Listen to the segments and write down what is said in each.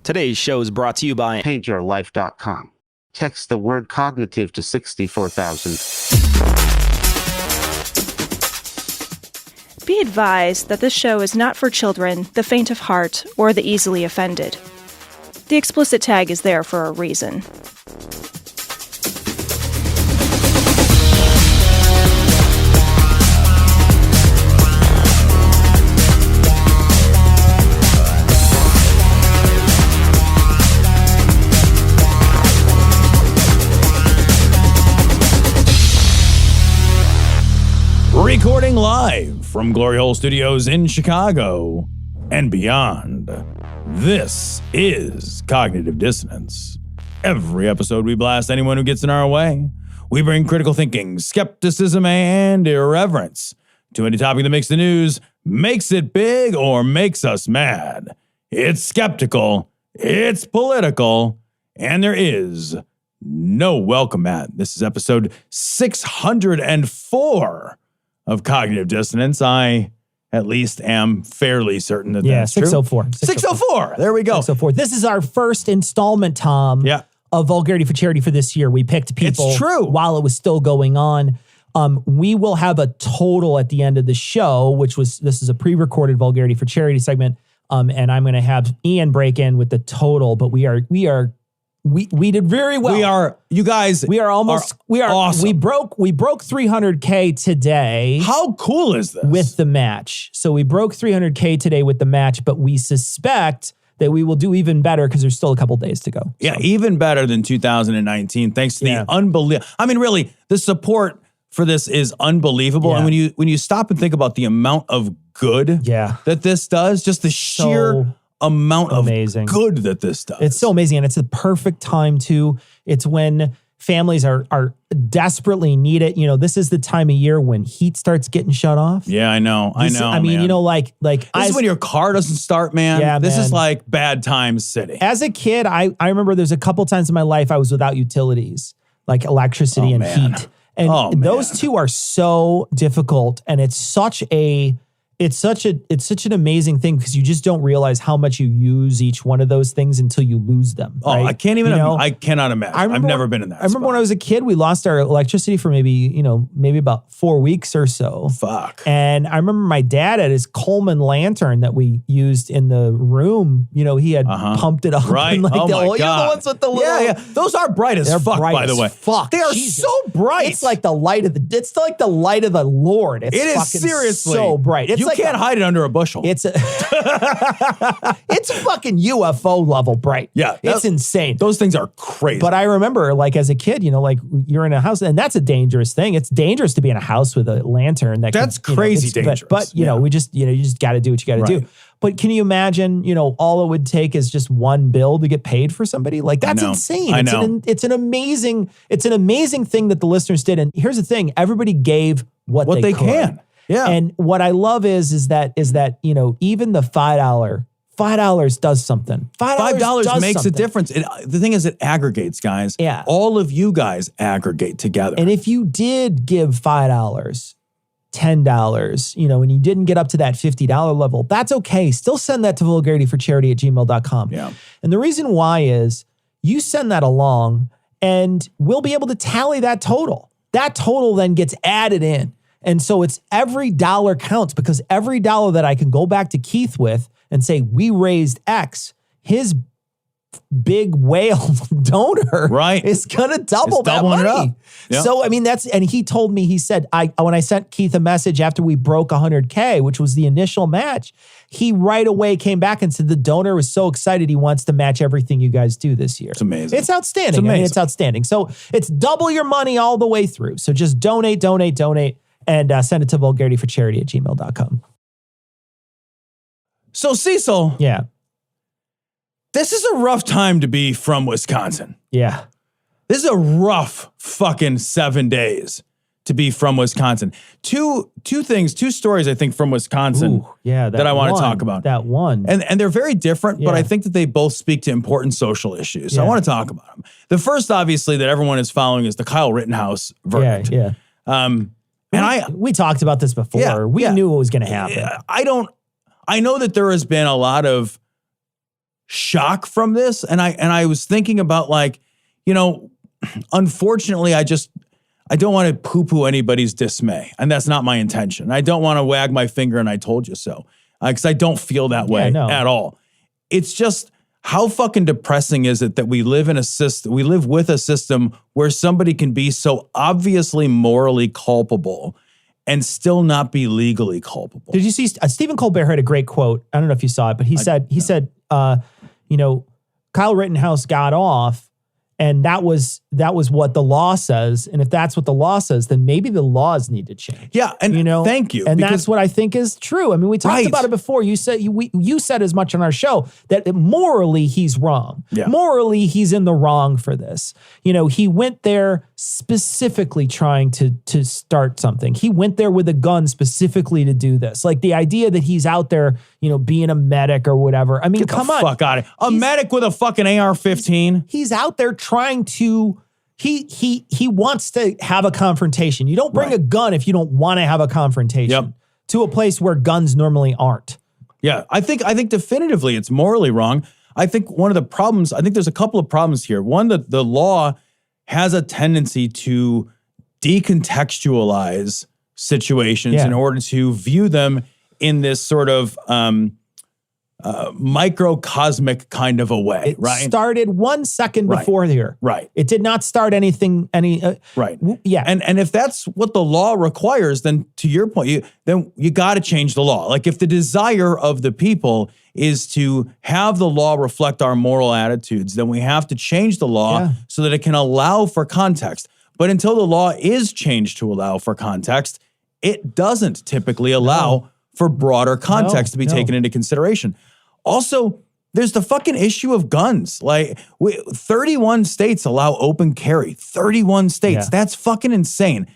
Today's show is brought to you by PaintYourLife.com. Text the word cognitive to 64,000. Be advised that this show is not for children, the faint of heart, or the easily offended. The explicit tag is there for a reason. Recording live from Glory Hole Studios in Chicago and beyond. This is Cognitive Dissonance. Every episode we blast anyone who gets in our way. We bring critical thinking, skepticism, and irreverence to any topic that makes the news, makes it big, or makes us mad. It's skeptical, it's political, and there is no welcome mat. This is episode 604 of Cognitive Dissonance. I, at least, am fairly certain that that's 604. true. 604. There we go. 604. This is our first installment, Tom, of Vulgarity for Charity for this year. We picked people while it was still going on. We will have a total at the end of the show, this is a pre-recorded Vulgarity for Charity segment, and I'm going to have Ian break in with the total, but we did very well. We are awesome. We broke 300K today. How cool is this? With the match. So we broke 300K today with the match, but we suspect that we will do even better because there's still a couple days to go. Yeah, even better than 2019 thanks to the unbelievable. I mean, really, the support for this is unbelievable. And when you stop and think about the amount of good that this does, just the sheer amount of good that this does. It's so amazing. And it's the perfect time too. It's when families are desperately need it. You know, this is the time of year when heat starts getting shut off. Yeah, I know. I mean, man. you know, like this is when your car doesn't start, man. Yeah, this is like bad times city. As a kid, I remember there's a couple times in my life I was without utilities, like electricity and heat. And those two are so difficult. And it's such an amazing thing because you just don't realize how much you use each one of those things until you lose them. Oh, right? I cannot imagine. I've never been in that. I remember when I was a kid, we lost our electricity for maybe about 4 weeks or so. Fuck. And I remember my dad had his Coleman lantern that we used in the room. You know, he had pumped it up. Right. And like God. You know the ones with the little. Yeah. Those are bright as fuck, by the way. Fuck. They are so bright. It's like the light of the Lord. It is seriously so bright. You can't hide it under a bushel. It's a fucking UFO level bright. Yeah. It's insane. Those things are crazy. But I remember, like, as a kid, you know, like, you're in a house, and that's a dangerous thing. It's dangerous to be in a house with a lantern. That's crazy dangerous. But you know, you just got to do what you got to do. But can you imagine, you know, all it would take is just one bill to get paid for somebody? Like, that's insane. I know. It's an amazing thing that the listeners did. And here's the thing. Everybody gave what they can. Yeah. And what I love is that, you know, even the $5 does something. $5 makes a difference. The thing is, it aggregates, guys. Yeah. All of you guys aggregate together. And if you did give $5, $10, you know, and you didn't get up to that $50 level, that's okay. Still send that to vulgarityforcharity@gmail.com. Yeah. And the reason why is you send that along and we'll be able to tally that total. That total then gets added in. And so it's every dollar counts because every dollar that I can go back to Keith with and say, we raised X, his big whale donor is going to double that money. Yep. So, I mean, and he told me, he said, when I sent Keith a message after we broke 100K, which was the initial match, he right away came back and said the donor was so excited he wants to match everything you guys do this year. It's amazing. It's outstanding. It's amazing. I mean, it's outstanding. So it's double your money all the way through. So just donate. And send it to vulgarityforcharity@gmail.com. So, Cecil. Yeah. This is a rough time to be from Wisconsin. Yeah. This is a rough fucking 7 days to be from Wisconsin. Two stories, I think, from Wisconsin that I want to talk about. That one. And they're very different, but I think that they both speak to important social issues. So I want to talk about them. The first, obviously, that everyone is following is the Kyle Rittenhouse verdict. Yeah. We talked about this before. We knew what was going to happen. I know that there has been a lot of shock from this. And I was thinking about like, you know, unfortunately, I don't want to poo-poo anybody's dismay. And that's not my intention. I don't want to wag my finger and I told you so. Because I don't feel that way at all. It's just, how fucking depressing is it that we live with a system where somebody can be so obviously morally culpable and still not be legally culpable? Did you see Stephen Colbert had a great quote? I don't know if you saw it, but he said, you know, Kyle Rittenhouse got off, and that was what the law says. And if that's what the law says, then maybe the laws need to change. Yeah, and you know, thank you. And that's what I think is true. I mean, we talked about it before. You said you said as much on our show that morally he's wrong. Yeah. Morally he's in the wrong for this. You know, he went there specifically trying to start something. He went there with a gun specifically to do this. Like the idea that he's out there, you know, being a medic or whatever. I mean, come on. Fuck out of it. A medic with a fucking AR-15. He's out there trying to, he wants to have a confrontation. You don't bring a gun if you don't want to have a confrontation to a place where guns normally aren't. Yeah, I think definitively it's morally wrong. I think one of the problems, I think there's a couple of problems here. One, that the law has a tendency to decontextualize situations in order to view them in this sort of microcosmic kind of a way, right? It started 1 second before here. Right. It did not start anything, right. Yeah. And if that's what the law requires, then to your point, you got to change the law. Like if the desire of the people is to have the law reflect our moral attitudes, then we have to change the law so that it can allow for context. But until the law is changed to allow for context, it doesn't typically allow for broader context to be taken into consideration. Also, there's the fucking issue of guns. Like 31 states allow open carry. 31 states. Yeah. That's fucking insane.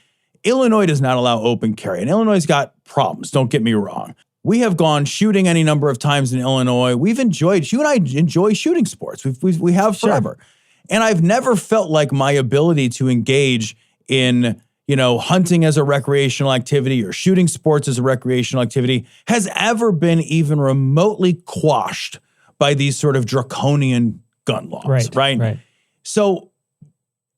Illinois does not allow open carry. And Illinois has got problems. Don't get me wrong. We have gone shooting any number of times in Illinois. We've enjoyed, you and I enjoy shooting sports. We have forever. Sure. And I've never felt like my ability to engage in, you know, hunting as a recreational activity or shooting sports as a recreational activity has ever been even remotely quashed by these sort of draconian gun laws, right? So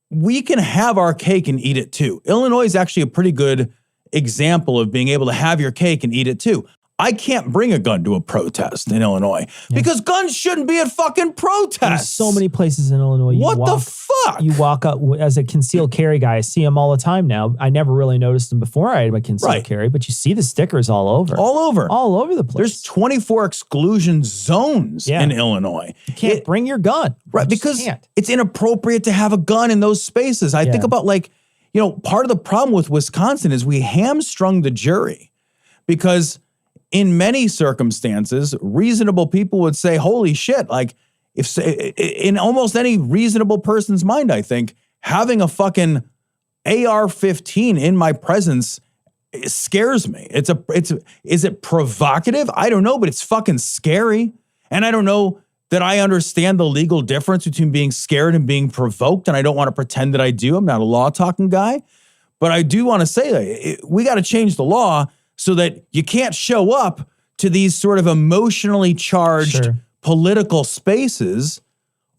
we can have our cake and eat it too. Illinois is actually a pretty good example of being able to have your cake and eat it too. I can't bring a gun to a protest in Illinois because guns shouldn't be at fucking protests. There's so many places in Illinois. What the fuck? You walk up as a concealed carry guy. I see them all the time now. I never really noticed them before I had my concealed carry, but you see the stickers all over. All over the place. There's 24 exclusion zones in Illinois. You can't bring your gun. Right, because it's inappropriate to have a gun in those spaces. I think about like, you know, part of the problem with Wisconsin is we hamstrung the jury because in many circumstances, reasonable people would say, holy shit, like if in almost any reasonable person's mind, I think having a fucking AR-15 in my presence scares me. Is it provocative? I don't know, but it's fucking scary. And I don't know that I understand the legal difference between being scared and being provoked. And I don't want to pretend that I do. I'm not a law talking guy, but I do want to say that we got to change the law so that you can't show up to these sort of emotionally charged political spaces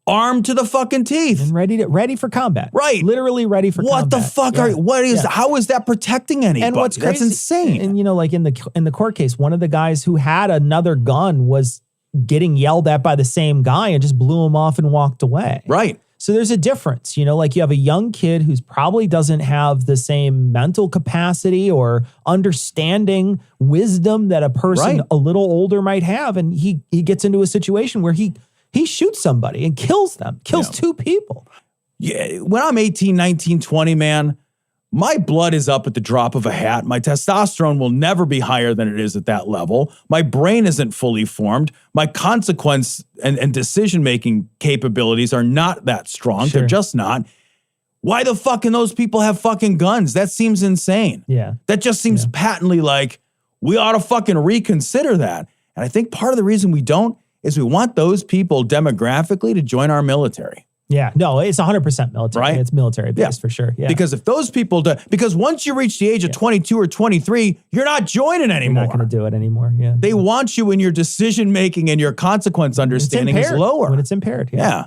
armed to the fucking teeth. And ready for combat. Right. Literally ready for combat. What the fuck how is that protecting anybody? And what's crazy, that's insane. And you know, like in the court case, one of the guys who had another gun was getting yelled at by the same guy and just blew him off and walked away. Right. So there's a difference, you know, like you have a young kid who's probably doesn't have the same mental capacity or understanding wisdom that a person a little older might have. And he gets into a situation where he shoots somebody and kills them, kills two people. Yeah. When I'm 18, 19, 20, man, my blood is up at the drop of a hat. My testosterone will never be higher than it is at that level. My brain isn't fully formed. My consequence and decision-making capabilities are not that strong. They're just not. Why the fuck can those people have fucking guns? That seems insane. Yeah. That just seems patently like we ought to fucking reconsider that. And I think part of the reason we don't is we want those people demographically to join our military. Yeah, no, it's 100% military. Right? It's military based for sure. Yeah. Because if those people do, because once you reach the age of 22 or 23, you're not joining anymore. You're not going to do it anymore. Yeah. They want you when your decision making and your consequence understanding is lower. When it's impaired. Yeah.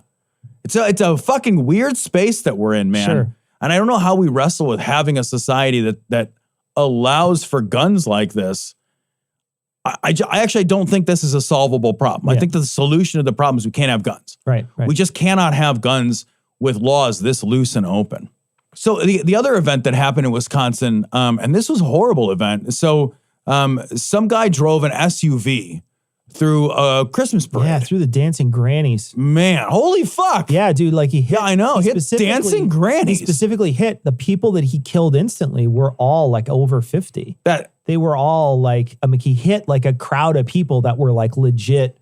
It's a fucking weird space that we're in, man. Sure. And I don't know how we wrestle with having a society that allows for guns like this. I actually don't think this is a solvable problem. I think the solution to the problem is we can't have guns. Right. We just cannot have guns with laws this loose and open. So the other event that happened in Wisconsin, and this was a horrible event. So some guy drove an SUV through a Christmas parade. Yeah, through the dancing grannies. Man, holy fuck. Yeah, dude, like he hit. Yeah, I know. He hit dancing grannies. He specifically hit the people that he killed instantly were all like over 50. They were all like, I mean, he hit like a crowd of people that were like legit.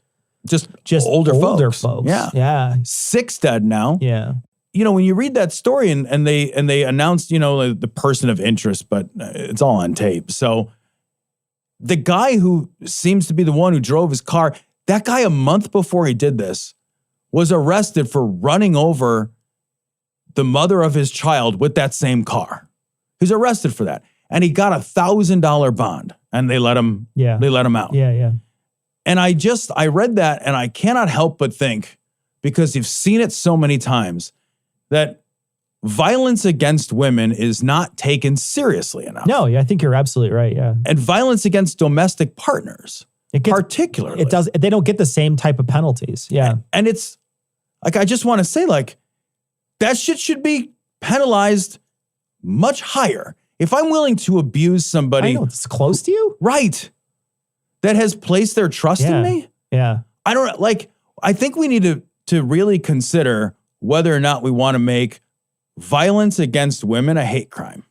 Just older folks. Yeah. 6 dead now. Yeah. You know, when you read that story and they announced, you know, the person of interest, but it's all on tape. So the guy who seems to be the one who drove his car, that guy a month before he did this was arrested for running over the mother of his child with that same car. He's arrested for that. And he got $1,000 bond and they let him out. Yeah. And I read that and I cannot help but think, because you've seen it so many times, that violence against women is not taken seriously enough. No, I think you're absolutely right. Yeah. And violence against domestic partners, particularly. They don't get the same type of penalties. Yeah. And it's like, I just want to say, like, that shit should be penalized much higher. If I'm willing to abuse somebody. I know, it's close to you. Right. That has placed their trust in me. Yeah. I think we need to really consider whether or not we want to make violence against women a hate crime.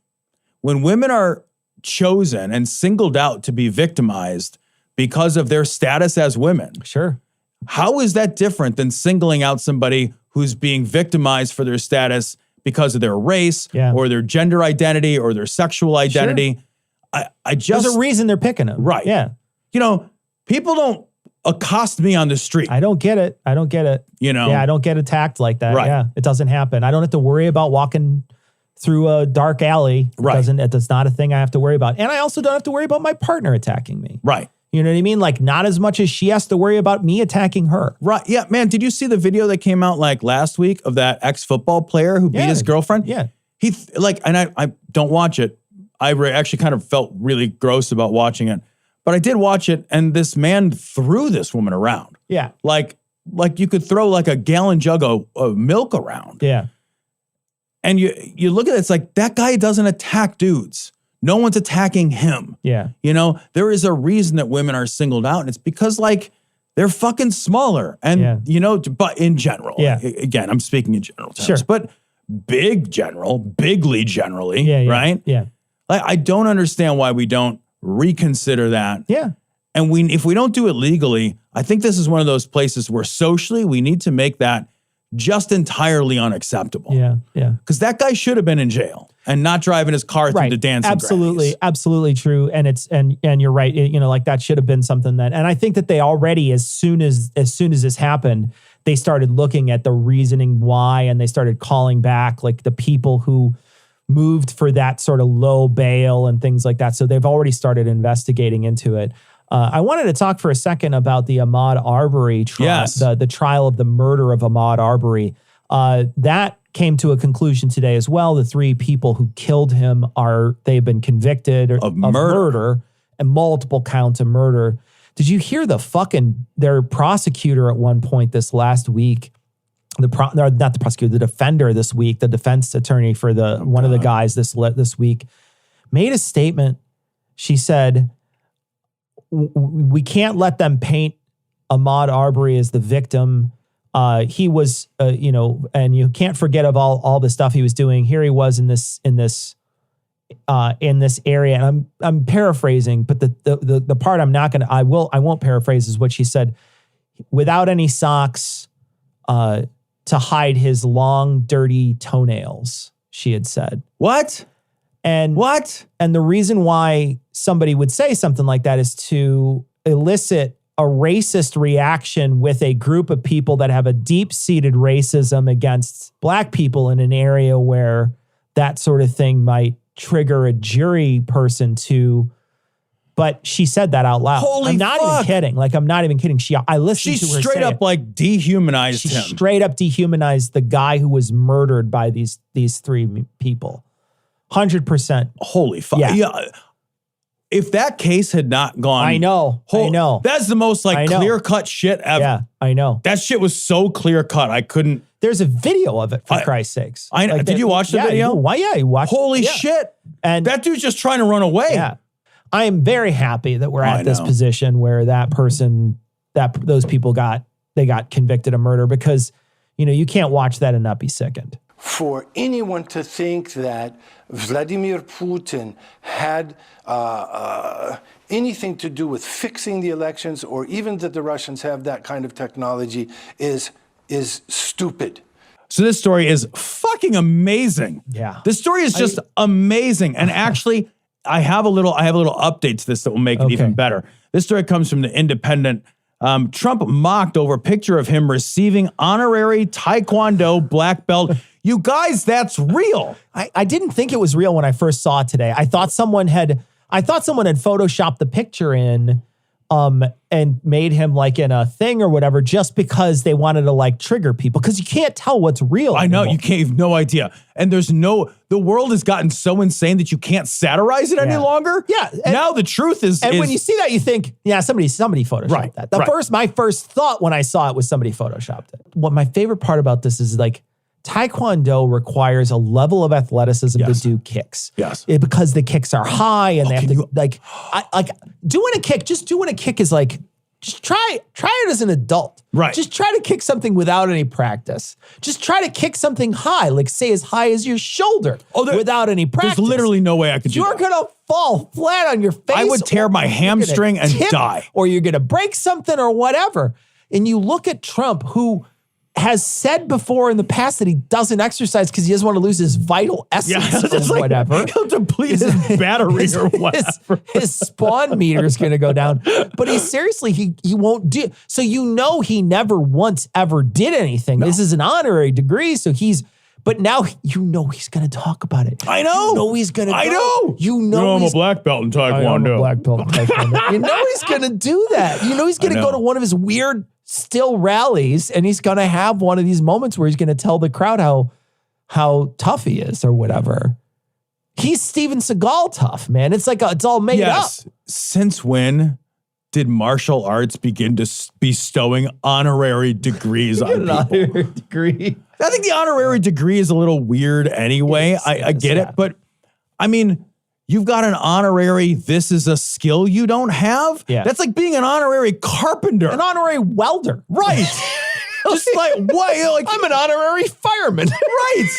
When women are chosen and singled out to be victimized because of their status as women. Sure. How is that different than singling out somebody who's being victimized for their status because of their race or their gender identity or their sexual identity? Sure. There's a reason they're picking them. Right. Yeah. You know, people don't accost me on the street. I don't get it. You know? Yeah, I don't get attacked like that. Right. Yeah, it doesn't happen. I don't have to worry about walking through a dark alley. Right. That's not a thing I have to worry about. And I also don't have to worry about my partner attacking me. Right. You know what I mean? Like, not as much as she has to worry about me attacking her. Right. Yeah, man, did you see the video that came out like last week of that ex-football player who beat his girlfriend? Yeah. And I don't watch it. I actually kind of felt really gross about watching it. But I did watch it, and this man threw this woman around. Yeah. Like you could throw like a gallon jug of milk around. Yeah. And you look at it, it's like, that guy doesn't attack dudes. No one's attacking him. Yeah. You know, there is a reason that women are singled out, and it's because, like, they're fucking smaller. And, you know, but in general, again, I'm speaking in general terms, sure. But bigly generally, right? Yeah. Like, I don't understand why we don't reconsider that. Yeah. And if we don't do it legally, I think this is one of those places where socially we need to make that just entirely unacceptable. Yeah. Yeah. Because that guy should have been in jail and not driving his car through the dancing grannies. Absolutely true. And you're right. You know, like, that should have been something that, and I think that they already, as soon as this happened, they started looking at the reasoning why, and they started calling back like the people who moved for that sort of low bail and things like that. So they've already started investigating into it. I wanted to talk for a second about the Ahmaud Arbery trial, the trial of the murder of Ahmaud Arbery. That came to a conclusion today as well. The 3 people who killed him they've been convicted of murder and multiple counts of murder. Did you hear their prosecutor at one point this last week? Not the prosecutor, the defender this week, the defense attorney for one of the guys this week, made a statement. She said, we can't let them paint Ahmaud Arbery as the victim. He was, and you can't forget of all the stuff he was doing. Here he was in this area, and I'm paraphrasing, but the part I won't paraphrase is what she said. Without any socks, to hide his long, dirty toenails, she had said. What? And the reason why somebody would say something like that is to elicit a racist reaction with a group of people that have a deep-seated racism against black people in an area where that sort of thing might trigger a jury person to. But she said that out loud. Holy I'm not even kidding. Like, I'm not even kidding. I listened to her straight up like dehumanized him. She straight up dehumanized the guy who was murdered by these three people. 100%. Holy fuck. Yeah. If that case had not gone. I know. That's the most like clear-cut shit ever. Yeah, I know. That shit was so clear-cut. I couldn't. There's a video of it, for Christ's sakes. Did you watch the video? Why? Yeah, you watched Holy shit. And that dude's just trying to run away. Yeah. I am very happy that we're at this position where those people got convicted of murder, because, you can't watch that and not be sickened. For anyone to think that Vladimir Putin had anything to do with fixing the elections, or even that the Russians have that kind of technology, is stupid. So this story is fucking amazing. Yeah. This story is just amazing. And actually, I have a little update to this that will make it even better. This story comes from The Independent. Trump mocked over a picture of him receiving honorary taekwondo black belt. You guys, that's real. I didn't think it was real when I first saw it today. I thought someone had photoshopped the picture in and made him like in a thing or whatever, just because they wanted to like trigger people, because you can't tell what's real. I know, you have no idea. And the world has gotten so insane that you can't satirize it any longer. Yeah. Now the truth is. And when you see that, you think, somebody photoshopped that. My first thought when I saw it was somebody photoshopped it. What my favorite part about this is, like, Taekwondo requires a level of athleticism to do kicks. Yes. Because the kicks are high and they have to doing a kick is like, just try it as an adult. Right. Just try to kick something without any practice. Just try to kick something high, like say as high as your shoulder without any practice. There's literally no way I could do that. You're going to fall flat on your face. I would tear my hamstring and die. Or you're going to break something or whatever. And you look at Trump, who has said before in the past that he doesn't exercise because he doesn't want to lose his vital essence or whatever. He'll deplete his battery or whatever. His spawn meter is going to go down. But he won't do. So he never once ever did anything. No. This is an honorary degree. So but now he's going to talk about it. I know. He's going to go. I know. I'm a black belt in Taekwondo. I'm a black belt in Taekwondo. He's going to do that. He's going to go to one of his weird still rallies, and he's going to have one of these moments where he's going to tell the crowd how tough he is or whatever. He's Steven Seagal tough, man. It's like it's all made up. Since when did martial arts begin to bestowing honorary degrees on people? Honorary degree. I think the honorary degree is a little weird anyway. I get it, but I mean, you've got an honorary, this is a skill you don't have? Yeah. That's like being an honorary carpenter. An honorary welder. Right. Just like, what? Like, I'm an honorary fireman. Right.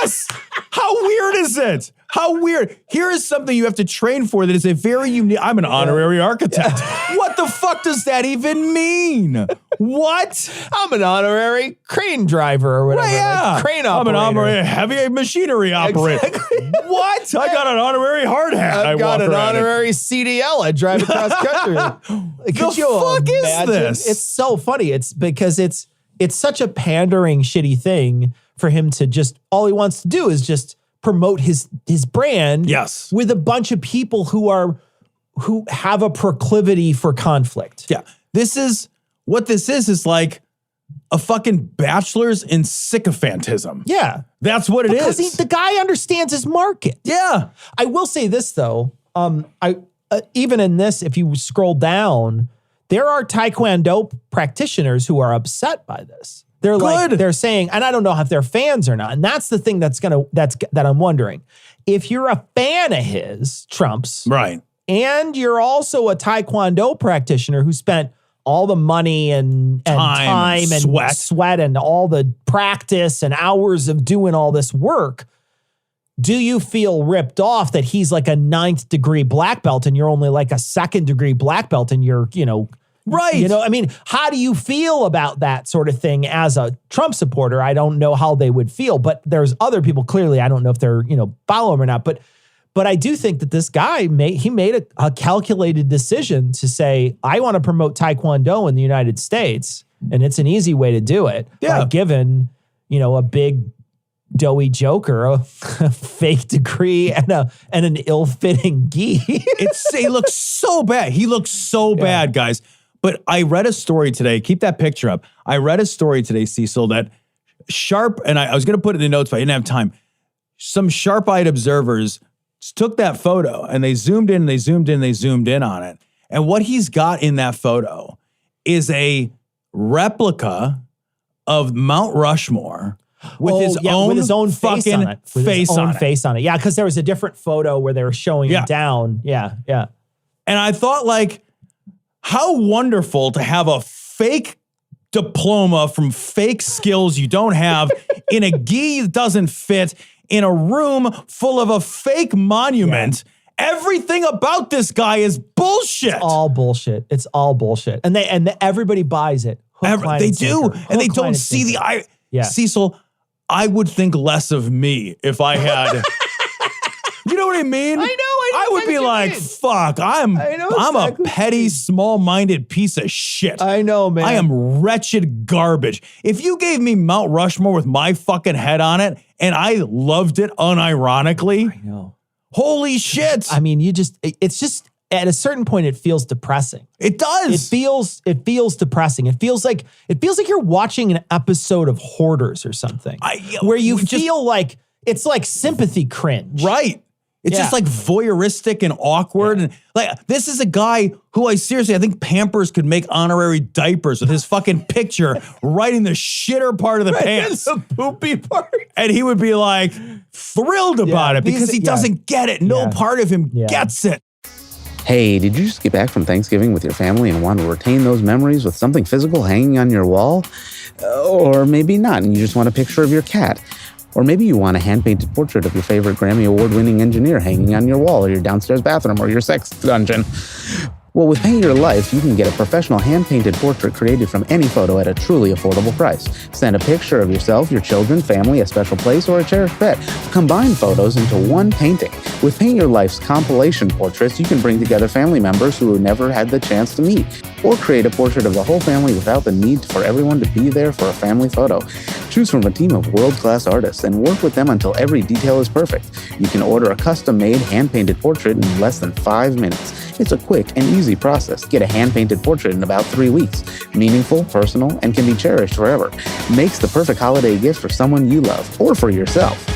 Yes. How weird is it? How weird. Here is something you have to train for that is a very unique. I'm an honorary architect. Yeah. What the fuck does that even mean? What? I'm an honorary crane driver or whatever. Like crane operator. I'm an honorary heavy machinery operator. Exactly. What? I got an honorary hard hat. I've got an honorary CDL. I drive across country. The fuck is this? It's so funny. It's because it's such a pandering, shitty thing for him to just, all he wants to do is just promote his brand. Yes. With a bunch of people who have a proclivity for conflict. Yeah. What this is like a fucking bachelor's in sycophantism. Yeah. That's what it is. Because the guy understands his market. Yeah. I will say this though. Even in this, if you scroll down, there are Taekwondo practitioners who are upset by this. They're saying, and I don't know if they're fans or not. And that's the thing that I'm wondering. If you're a fan of Trump's, right, and you're also a Taekwondo practitioner who spent all the money and time and sweat and all the practice and hours of doing all this work, do you feel ripped off that he's like a 9th degree black belt and you're only like a 2nd degree black belt and you're, right. I mean, how do you feel about that sort of thing as a Trump supporter? I don't know how they would feel, but there's other people, clearly, I don't know if they're, follow him or not, but But I do think that this guy made a calculated decision to say, I want to promote Taekwondo in the United States, and it's an easy way to do it. Yeah. By giving, a big doughy joker a fake degree and an ill-fitting gi. He looks so bad. He looks so bad, guys. But I read a story today. Keep that picture up. I read a story today, Cecil, that sharp, and I was going to put it in the notes, but I didn't have time. Some sharp-eyed observers took that photo and they zoomed in, they zoomed in on it. And what he's got in that photo is a replica of Mount Rushmore with his own fucking face on it. Yeah, because there was a different photo where they were showing it down. Yeah. And I thought, like, how wonderful to have a fake diploma from fake skills you don't have in a gi that doesn't fit in a room full of a fake monument. Yeah. Everything about this guy is bullshit. It's all bullshit. And everybody buys it. They do. And they don't see the eye. Yeah. Cecil, I would think less of me if I had. You know what I mean? I know. I would be like, fuck, I'm a petty, small-minded piece of shit. I know, man. I am wretched garbage. If you gave me Mount Rushmore with my fucking head on it and I loved it unironically, I know. Holy shit. I mean, it's just at a certain point it feels depressing. It does. It feels depressing. It feels like you're watching an episode of Hoarders or something. Where you feel like it's like sympathy cringe. Right. It's just like voyeuristic and awkward. And like, this is a guy who I think Pampers could make honorary diapers with his fucking picture right in the shitter part of the pants. The poopy part. And he would be like thrilled about it because he doesn't get it. No part of him gets it. Hey, did you just get back from Thanksgiving with your family and want to retain those memories with something physical hanging on your wall? Or maybe not, and you just want a picture of your cat. Or maybe you want a hand-painted portrait of your favorite Grammy Award-winning engineer hanging on your wall or your downstairs bathroom or your sex dungeon. Well, with Paint Your Life, you can get a professional hand-painted portrait created from any photo at a truly affordable price. Send a picture of yourself, your children, family, a special place, or a cherished pet. Combine photos into one painting. With Paint Your Life's compilation portraits, you can bring together family members who never had the chance to meet, or create a portrait of the whole family without the need for everyone to be there for a family photo. Choose from a team of world-class artists and work with them until every detail is perfect. You can order a custom-made, hand-painted portrait in less than 5 minutes. It's a quick and easy process. Get a hand-painted portrait in about 3 weeks. Meaningful, personal, and can be cherished forever. Makes the perfect holiday gift for someone you love, or for yourself.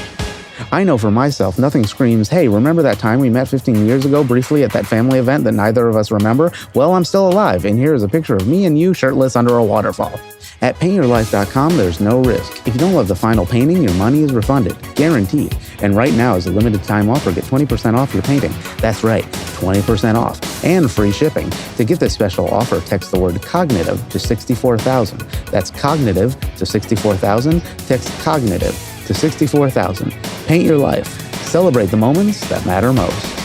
I know for myself, nothing screams, hey, remember that time we met 15 years ago briefly at that family event that neither of us remember? Well, I'm still alive, and here is a picture of me and you shirtless under a waterfall. At paintyourlife.com, there's no risk. If you don't love the final painting, your money is refunded, guaranteed. And right now is a limited time offer. Get 20% off your painting. That's right, 20% off and free shipping. To get this special offer, text the word cognitive to 64,000. That's cognitive to 64,000. Text cognitive to 64,000. Paint your life. Celebrate the moments that matter most.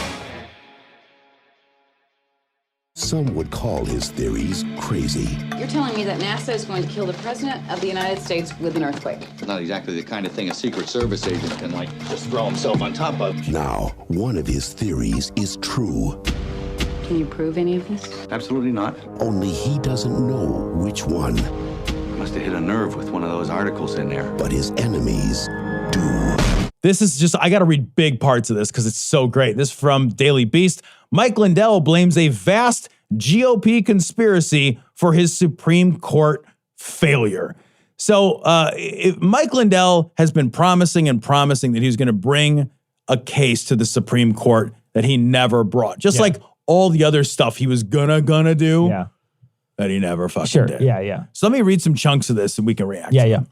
Some would call his theories crazy. You're telling me that NASA is going to kill the President of the United States with an earthquake? Not exactly the kind of thing a Secret Service agent can, just throw himself on top of. Now, one of his theories is true. Can you prove any of this? Absolutely not. Only he doesn't know which one. Must have hit a nerve with one of those articles in there. But his enemies do. This is just, I got to read big parts of this because it's so great. This is from Daily Beast. Mike Lindell blames a vast GOP conspiracy for his Supreme Court failure. So Mike Lindell has been promising that he's going to bring a case to the Supreme Court that he never brought. Just like all the other stuff he was gonna do that he never fucking did. Yeah. So let me read some chunks of this and we can react. Yeah.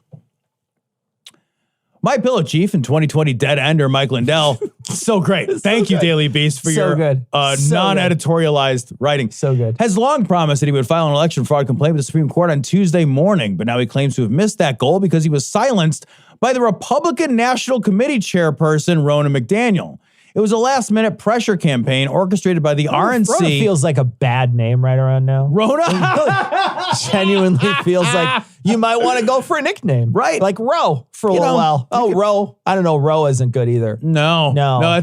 My pillow chief and 2020 dead ender Mike Lindell. So great. Thank you, Daily Beast, for your non-editorialized writing. So good. Has long promised that he would file an election fraud complaint with the Supreme Court on Tuesday morning, but now he claims to have missed that goal because he was silenced by the Republican National Committee chairperson, Ronna McDaniel. It was a last-minute pressure campaign orchestrated by the RNC. Rona feels like a bad name right around now. Rona? Genuinely feels like you might want to go for a nickname. Right. Like Ro for a little while. Oh, Ro. I don't know. Ro isn't good either. No,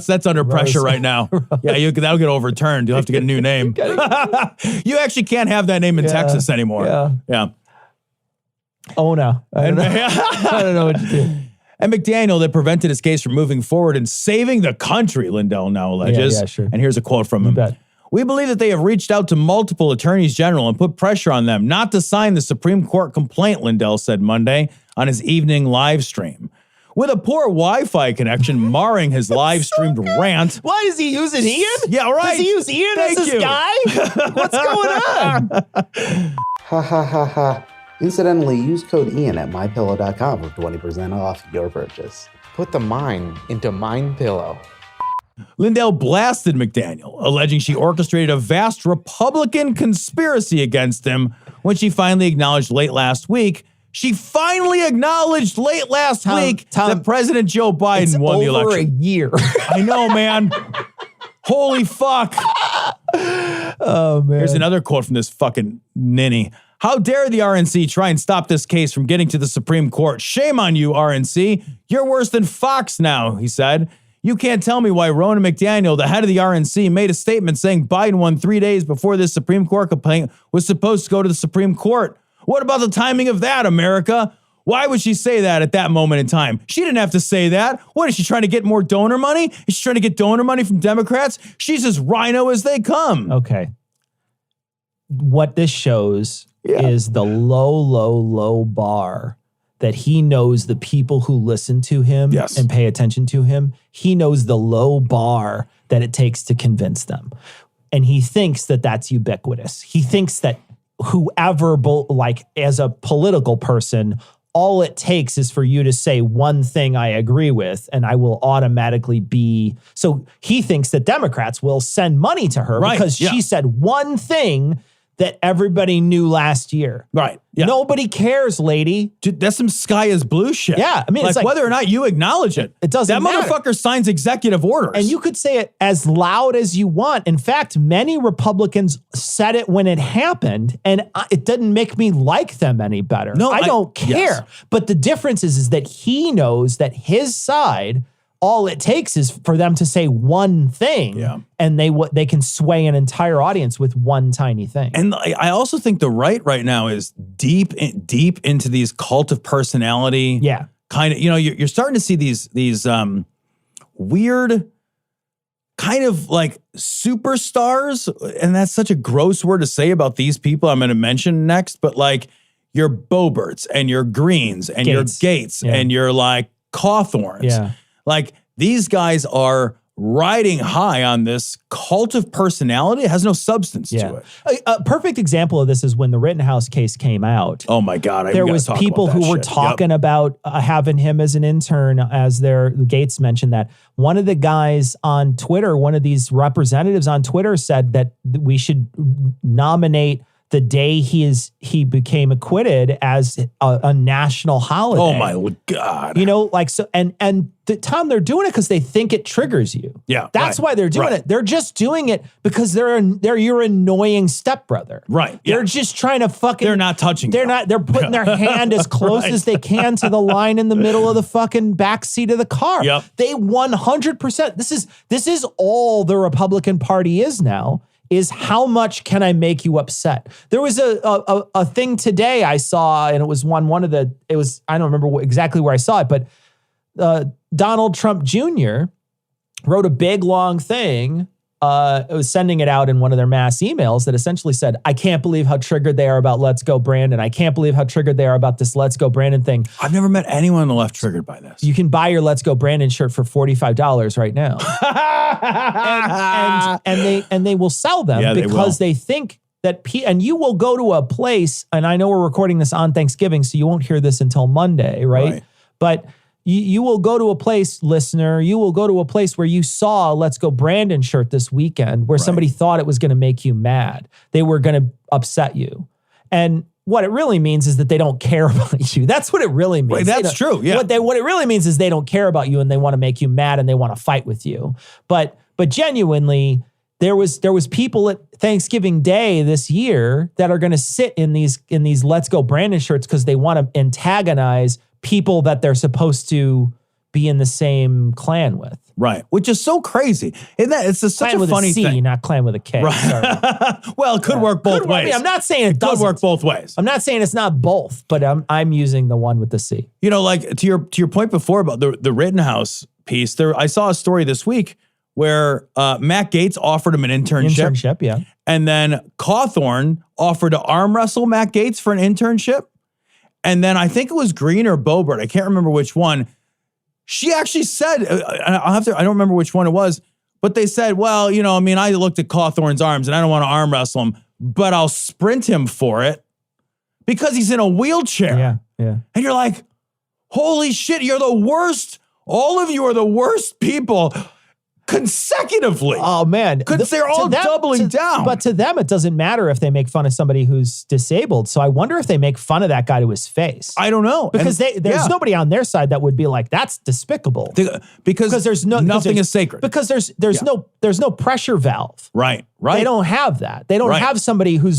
that's under pressure right now. Yeah, that'll get overturned. You'll have to get a new name. You actually can't have that name in Texas anymore. Yeah. Oh, no. I don't know what to do. And McDaniel that prevented his case from moving forward and saving the country, Lindell now alleges. Yeah, sure. And here's a quote from him. We believe that they have reached out to multiple attorneys general and put pressure on them not to sign the Supreme Court complaint, Lindell said Monday on his evening live stream. With a poor Wi-Fi connection marring his live-streamed rant. Why is he using Ian? Yeah, right. Does he use Ian as his guy? What's going on? Ha ha ha ha. Incidentally, use code Ian at mypillow.com for 20% off your purchase. Put the mind into MindPillow. Lindell blasted McDaniel, alleging she orchestrated a vast Republican conspiracy against him when she finally acknowledged late last week that President Joe Biden won the election. Over a year. I know, man. Holy fuck. Oh, man. Here's another quote from this fucking ninny. How dare the RNC try and stop this case from getting to the Supreme Court? Shame on you, RNC. You're worse than Fox now, he said. You can't tell me why Ronna McDaniel, the head of the RNC, made a statement saying Biden won 3 days before this Supreme Court complaint was supposed to go to the Supreme Court. What about the timing of that, America? Why would she say that at that moment in time? She didn't have to say that. What, is she trying to get more donor money? Is she trying to get donor money from Democrats? She's as rhino as they come. Okay. What this shows is the low bar that he knows the people who listen to him and pay attention to him. He knows the low bar that it takes to convince them. And he thinks that that's ubiquitous. He thinks that whoever, like as a political person, all it takes is for you to say one thing I agree with, and I will automatically be. So he thinks that Democrats will send money to her because she said one thing that everybody knew last year. Right. Yeah. Nobody cares, lady. Dude, that's some sky is blue shit. Yeah. I mean, it's like whether or not you acknowledge it. It doesn't matter. That motherfucker signs executive orders. And you could say it as loud as you want. In fact, many Republicans said it when it happened, and it didn't make me like them any better. No, I don't care. Yes. But the difference is that he knows that his side, all it takes is for them to say one thing, and they can sway an entire audience with one tiny thing. And I also think the right now is deep into these cult of personality. Yeah, kind of. You know, you're starting to see these weird kind of like superstars, and that's such a gross word to say about these people I'm going to mention next. But like your Boberts and your Greens and your Gates and your like Cawthorns. Yeah. Like, these guys are riding high on this cult of personality. It has no substance to it. A perfect example of this is when the Rittenhouse case came out. Oh, my God. There was people who were talking about having him as an intern, as Gates mentioned that. One of the guys on Twitter, one of these representatives on Twitter said that we should nominate the day he became acquitted as a national holiday. Oh my God! You know, like so, and Tom, they're doing it because they think it triggers you. Yeah, that's why they're doing it. They're just doing it because they're your annoying stepbrother. Right. They're just trying to fucking. They're not touching. They're not. They're putting their hand as close as they can to the line in the middle of the fucking backseat of the car. Yep. They 100%. This is all the Republican Party is now. Is how much can I make you upset? There was a thing today I saw, and it was I don't remember exactly where I saw it, but Donald Trump Jr. wrote a big long thing. It was sending it out in one of their mass emails that essentially said, I can't believe how triggered they are about Let's Go Brandon. I can't believe how triggered they are about this Let's Go Brandon thing. I've never met anyone on the left triggered by this. You can buy your Let's Go Brandon shirt for $45 right now. and they will sell them because they think that, and you will go to a place, and I know we're recording this on Thanksgiving, so you won't hear this until Monday, right? But you will go to a place, listener, you will go to a place where you saw a Let's Go Brandon shirt this weekend where somebody thought it was going to make you mad. They were going to upset you. And what it really means is that they don't care about you. That's what it really means. Wait, that's true. Yeah. What it really means is they don't care about you and they want to make you mad and they want to fight with you. But genuinely, there was people at Thanksgiving Day this year that are going to sit in these Let's Go Brandon shirts because they want to antagonize people that they're supposed to be in the same clan with. Right, which is so crazy. Isn't that? It's just such Clan a with funny a C, thing. not clan with a K. Right. Sorry. Well, it could work both ways. I mean, I'm not saying it could doesn't work both ways. I'm not saying it's not both, but I'm using the one with the C. You know, like to your point before about the Rittenhouse piece, I saw a story this week where Matt Gaetz offered him an internship. Internship, yeah. And then Cawthorn offered to arm wrestle Matt Gaetz for an internship. And then I think it was Green or Boebert. I can't remember which one. She actually said, I don't remember which one it was, but they said, well, you know, I mean, I looked at Cawthorn's arms and I don't want to arm wrestle him, but I'll sprint him for it because he's in a wheelchair. Yeah, yeah. And you're like, holy shit, you're the worst. All of you are the worst people consecutively. Oh, man. Because they're all doubling down. But to them, it doesn't matter if they make fun of somebody who's disabled. So I wonder if they make fun of that guy to his face. I don't know. Because there's nobody on their side that would be like, that's despicable. Because there's nothing is sacred. Because there's no pressure valve. Right. They don't have that. They don't have somebody who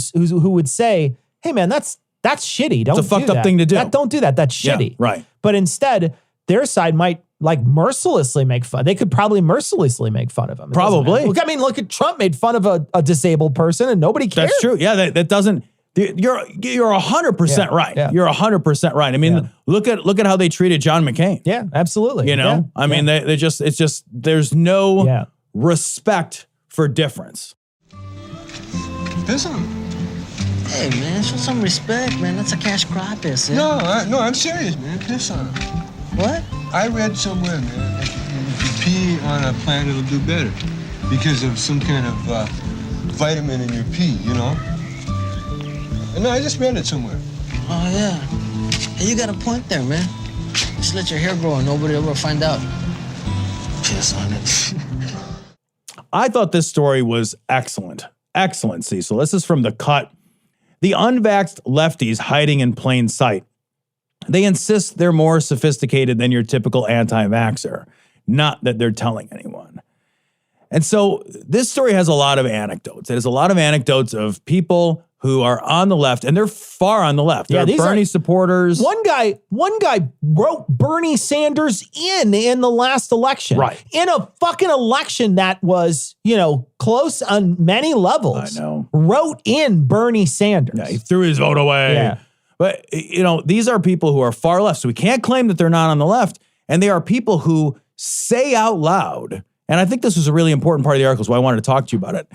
would say, hey, man, that's shitty. Don't do that. It's a fucked up thing to do. Don't do that. That's shitty. Yeah, right. But instead, their side might mercilessly make fun. They could probably mercilessly make fun of him. Probably. Look, I mean, look at Trump made fun of a disabled person and nobody cared. That's true. Yeah, that doesn't. You're 100% right. Yeah. You're 100% right. I mean, look at how they treated John McCain. Yeah, absolutely. You know, I mean, there's no respect for difference. Piss on him. Hey, man, show some respect, man. That's a cash crop, is it? No, I'm serious, man. Piss on him. What? I read somewhere, man, if you pee on a plant, it'll do better because of some kind of vitamin in your pee, you know? And I just read it somewhere. Oh, yeah. Hey, you got a point there, man. Just let your hair grow and nobody will ever find out. Piss on it. I thought this story was excellent. Excellent, Cecil. This is from The Cut. The unvaxxed lefties hiding in plain sight. They insist they're more sophisticated than your typical anti-vaxxer, not that they're telling anyone. And so this story has a lot of anecdotes. It has a lot of anecdotes of people who are on the left, and they're far on the left. They're Bernie supporters. One guy wrote Bernie Sanders in the last election. Right. In a fucking election that was, close on many levels. I know. Wrote in Bernie Sanders. Yeah, he threw his vote away. Yeah. But, these are people who are far left. So we can't claim that they're not on the left. And they are people who say out loud, and I think this was a really important part of the article, so I wanted to talk to you about it.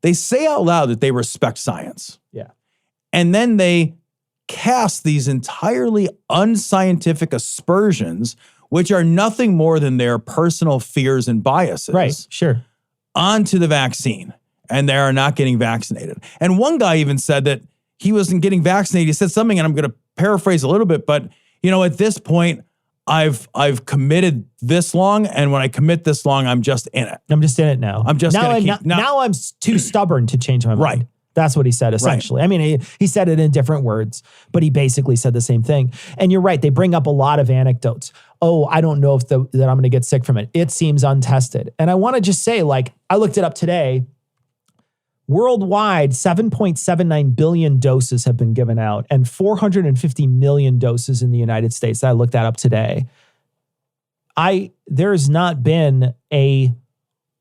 They say out loud that they respect science. Yeah. And then they cast these entirely unscientific aspersions, which are nothing more than their personal fears and biases. Right, sure. Onto the vaccine. And they are not getting vaccinated. And one guy even said that he wasn't getting vaccinated. He said something, and I'm going to paraphrase a little bit, but at this point, I've committed this long, and when I commit this long, I'm just in it. I'm just in it now. I'm just going to keep. Now I'm too stubborn to change my mind. Right. That's what he said, essentially. Right. I mean, he said it in different words, but he basically said the same thing. And you're right. They bring up a lot of anecdotes. Oh, I don't know that I'm going to get sick from it. It seems untested. And I want to just say, I looked it up today. Worldwide, 7.79 billion doses have been given out and 450 million doses in the United States. I looked that up today. There's not been a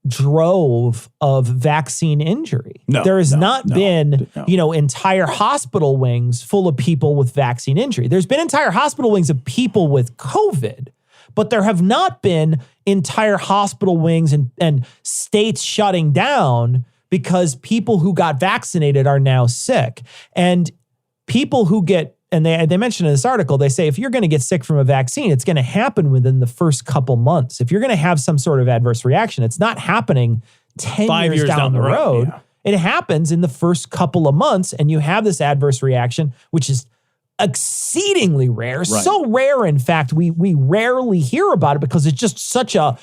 drove of vaccine injury. There has not been entire hospital wings full of people with vaccine injury. There's been entire hospital wings of people with COVID, but there have not been entire hospital wings and states shutting down because people who got vaccinated are now sick. And people who get, and they mentioned in this article, they say if you're going to get sick from a vaccine, it's going to happen within the first couple months. If you're going to have some sort of adverse reaction, it's not happening 10 years down the road. Yeah. It happens in the first couple of months, and you have this adverse reaction, which is exceedingly rare. Right. So rare, in fact, we rarely hear about it because it's just such a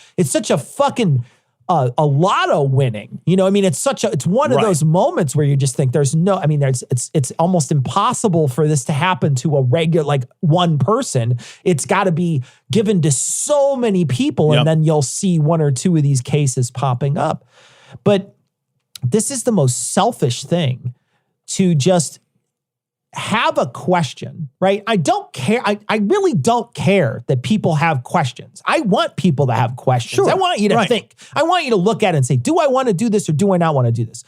fucking lotto winning. You know, I mean, it's one of those moments where you just think it's almost impossible for this to happen to a regular, like one person. It's got to be given to so many people, and then you'll see one or two of these cases popping up. But this is the most selfish thing, to just have a question, right? I don't care. I really don't care that people have questions. I want people to have questions. Sure. I want you to think. I want you to look at it and say, do I want to do this or do I not want to do this?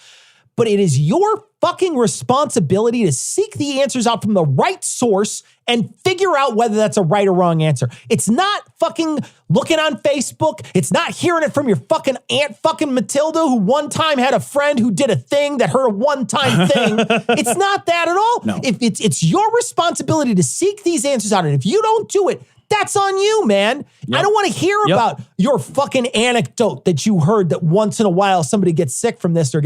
But it is your fucking responsibility to seek the answers out from the right source and figure out whether that's a right or wrong answer. It's not fucking looking on Facebook. It's not hearing it from your fucking Aunt fucking Matilda, who one time had a friend who did a thing that heard a one-time thing. It's not that at all. No. If it's your responsibility to seek these answers out. And if you don't do it, that's on you, man. I don't want to hear about your fucking anecdote that you heard that once in a while somebody gets sick from this, or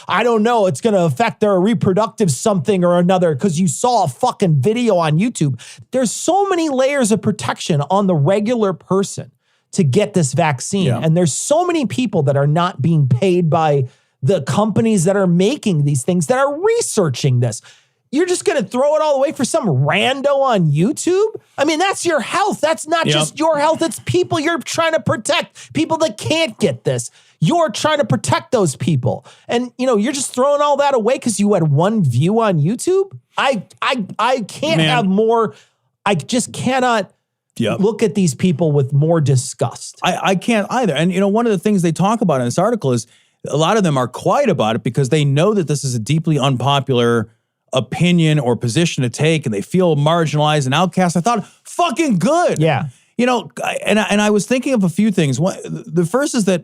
I don't know, it's going to affect their reproductive something or another because you saw a fucking video on YouTube. There's so many layers of protection on the regular person to get this vaccine. Yeah. And there's so many people that are not being paid by the companies that are making these things, that are researching this. You're just going to throw it all away for some rando on YouTube? I mean, that's your health. That's not just your health. It's people you're trying to protect, people that can't get this. You're trying to protect those people. And, you know, you're just throwing all that away because you had one view on YouTube? I can't have more. I just cannot look at these people with more disgust. I can't either. And, you know, one of the things they talk about in this article is a lot of them are quiet about it because they know that this is a deeply unpopular opinion or position to take, and they feel marginalized and outcast. I thought, fucking good. Yeah. You know, and I was thinking of a few things. The first is that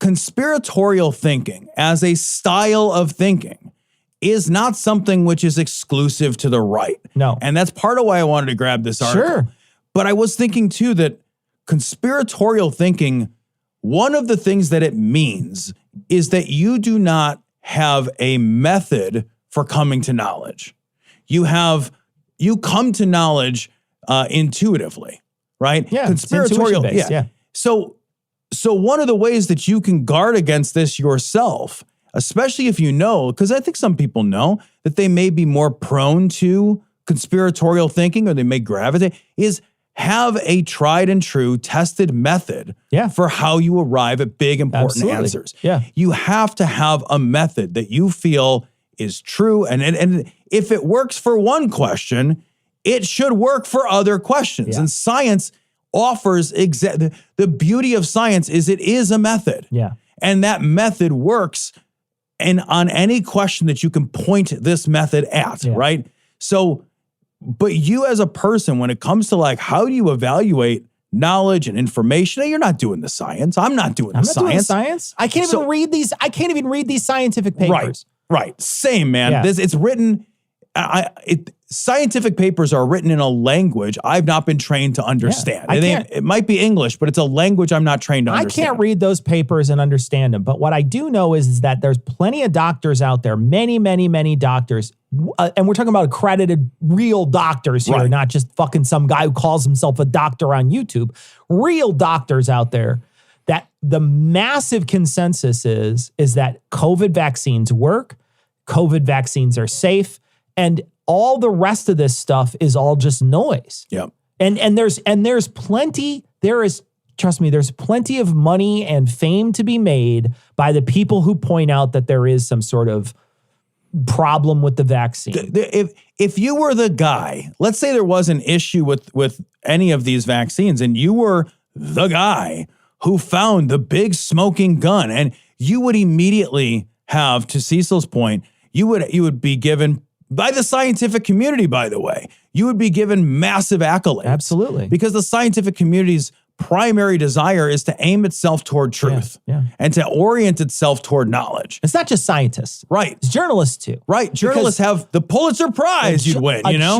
conspiratorial thinking as a style of thinking is not something which is exclusive to the right. No. And that's part of why I wanted to grab this article. Sure. But I was thinking too that conspiratorial thinking, one of the things that it means is that you do not have a method for coming to knowledge. You come to knowledge intuitively, right? Yeah, conspiratorial. Yeah. So one of the ways that you can guard against this yourself, especially if you know, because I think some people know that they may be more prone to conspiratorial thinking, or they may gravitate, is have a tried and true tested method for how you arrive at big, important answers. Yeah. You have to have a method that you feel is true. And if it works for one question, it should work for other questions. Yeah. And science offers the beauty of science is it is a method. Yeah. And that method works on any question that you can point this method at, right? So, but you as a person, when it comes to like, how do you evaluate knowledge and information? You're not doing the science. I'm not doing the science. I can't even read these. I can't even read these scientific papers. Right. Same, man. Yeah. It's written. Scientific papers are written in a language I've not been trained to understand. It might be English, but it's a language I'm not trained to understand. I can't read those papers and understand them. But what I do know is that there's plenty of doctors out there, many, many, many doctors. And we're talking about accredited real doctors here, not just fucking some guy who calls himself a doctor on YouTube. Real doctors out there, that the massive consensus is that COVID vaccines work, COVID vaccines are safe, and all the rest of this stuff is all just noise. Yep. And there's plenty, trust me, there's plenty of money and fame to be made by the people who point out that there is some sort of problem with the vaccine. If you were the guy, let's say there was an issue with any of these vaccines, and you were the guy who found the big smoking gun, and you would immediately have, to Cecil's point, you would be given, by the scientific community, by the way, you would be given massive accolades. Absolutely. Because the scientific community's primary desire is to aim itself toward truth and to orient itself toward knowledge. It's not just scientists. Right. It's journalists too. Right. Journalists have the Pulitzer Prize you'd win, you know?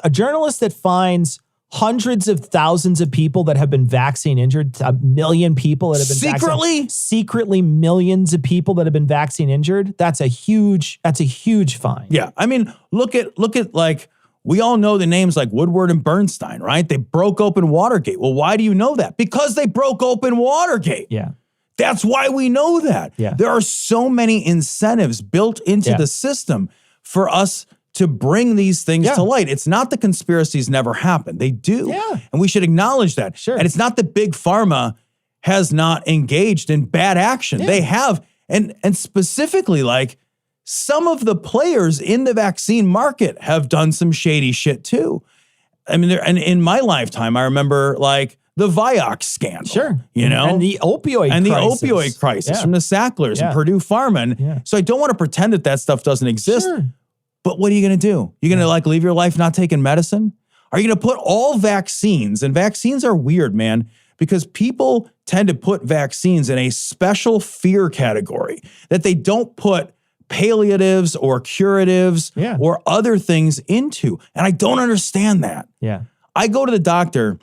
A journalist that finds hundreds of thousands of people that have been vaccine injured, 1 million people that have been secretly millions of people that have been vaccine injured. That's a huge find. Yeah. I mean, look at like, we all know the names like Woodward and Bernstein, right? They broke open Watergate. Well, why do you know that? Because they broke open Watergate. Yeah. That's why we know that. Yeah. There are so many incentives built into the system for us to bring these things to light. It's not that conspiracies never happen. They do. Yeah. And we should acknowledge that. Sure. And it's not that Big Pharma has not engaged in bad action. Yeah. They have. And specifically, like, some of the players in the vaccine market have done some shady shit too. I mean, and in my lifetime, I remember like the Vioxx scandal. Sure. You know? And the opioid crisis. From the Sacklers and Purdue Pharma. So I don't want to pretend that stuff doesn't exist. Sure. But what are you going to do? You're going to like live your life not taking medicine? Are you going to put all vaccines, and vaccines are weird, man, because people tend to put vaccines in a special fear category that they don't put palliatives or curatives or other things into. And I don't understand that. Yeah. I go to the doctor,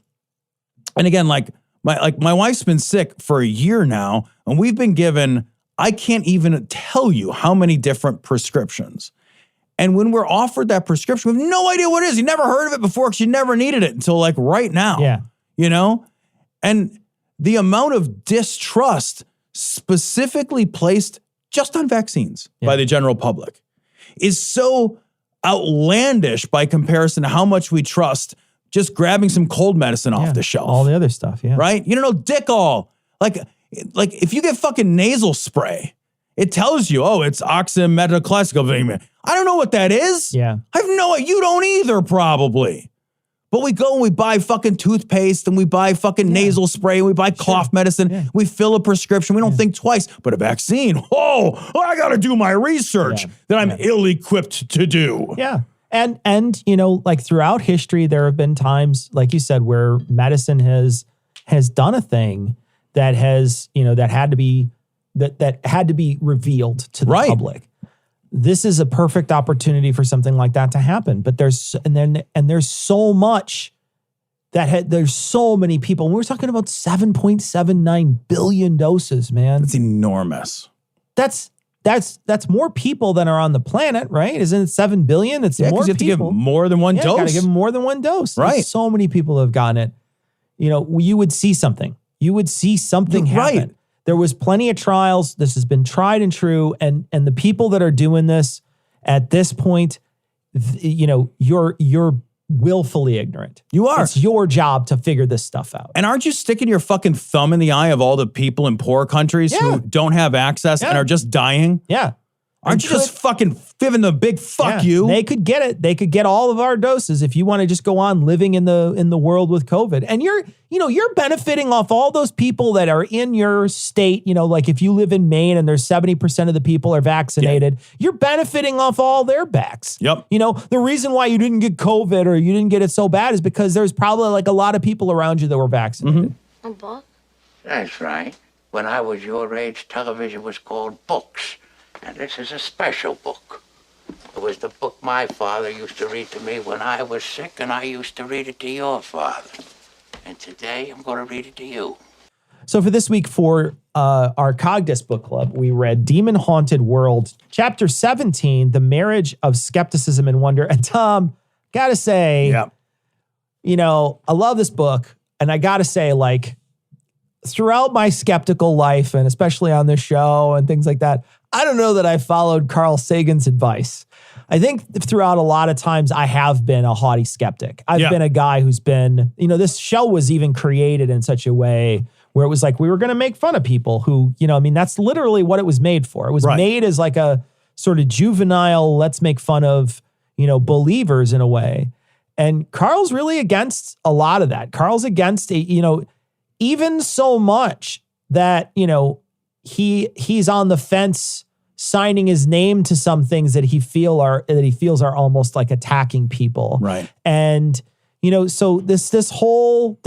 and again, my wife's been sick for a year now, and we've been given, I can't even tell you how many different prescriptions. And when we're offered that prescription, we have no idea what it is. You never heard of it before because you never needed it until like right now. Yeah. You know? And the amount of distrust specifically placed just on vaccines by the general public is so outlandish by comparison to how much we trust just grabbing some cold medicine off the shelf. All the other stuff, Right? You don't know dick all. Like if you get fucking nasal spray, it tells you, oh, it's oxymetazoline. I don't know what that is. Yeah. I have no idea. You don't either, probably. But we go and we buy fucking toothpaste and we buy fucking nasal spray and we buy cough medicine. Yeah. We fill a prescription. We don't think twice. But a vaccine, I got to do my research that I'm ill-equipped to do. Yeah. And you know, like throughout history, there have been times, like you said, where medicine has done a thing that has, you know, that had to be revealed to the public. This is a perfect opportunity for something like that to happen. But there's so much there's so many people. And we're talking about 7.79 billion doses, man. That's enormous. That's more people than are on the planet, right? Isn't it 7 billion? It's more people. You have to give more than one dose. You got to give them more than one dose. Right. There's so many people have gotten it. You know, you would see something. You would see something happen. Right. There was plenty of trials. This has been tried and true. And the people that are doing this at this point, you know, you're willfully ignorant. You are. It's your job to figure this stuff out. And aren't you sticking your fucking thumb in the eye of all the people in poor countries who don't have access and are just dying? Yeah. Aren't you just fucking giving the big fuck you? They could get it. They could get all of our doses if you want to just go on living in the world with COVID. And you're benefiting off all those people that are in your state. You know, like if you live in Maine and there's 70% of the people are vaccinated, you're benefiting off all their backs. Yep. You know, the reason why you didn't get COVID or you didn't get it so bad is because there's probably like a lot of people around you that were vaccinated. A book? That's right. When I was your age, television was called books. And this is a special book. It was the book my father used to read to me when I was sick, and I used to read it to your father. And today, I'm going to read it to you. So for this week, for our Cogdis book club, we read Demon Haunted World, Chapter 17, The Marriage of Skepticism and Wonder. And Tom, gotta say, you know, I love this book. And I gotta say, like, throughout my skeptical life, and especially on this show and things like that, I don't know that I followed Carl Sagan's advice. I think throughout a lot of times I have been a haughty skeptic. I've been a guy who's been, you know, this show was even created in such a way where it was like we were going to make fun of people who, you know, I mean, that's literally what it was made for. It was made as like a sort of juvenile, let's make fun of, you know, believers in a way. And Carl's really against a lot of that. Carl's against, you know, even so much that, you know, he's on the fence signing his name to some things that he feels are almost like attacking people. Right. And, you know, so this whole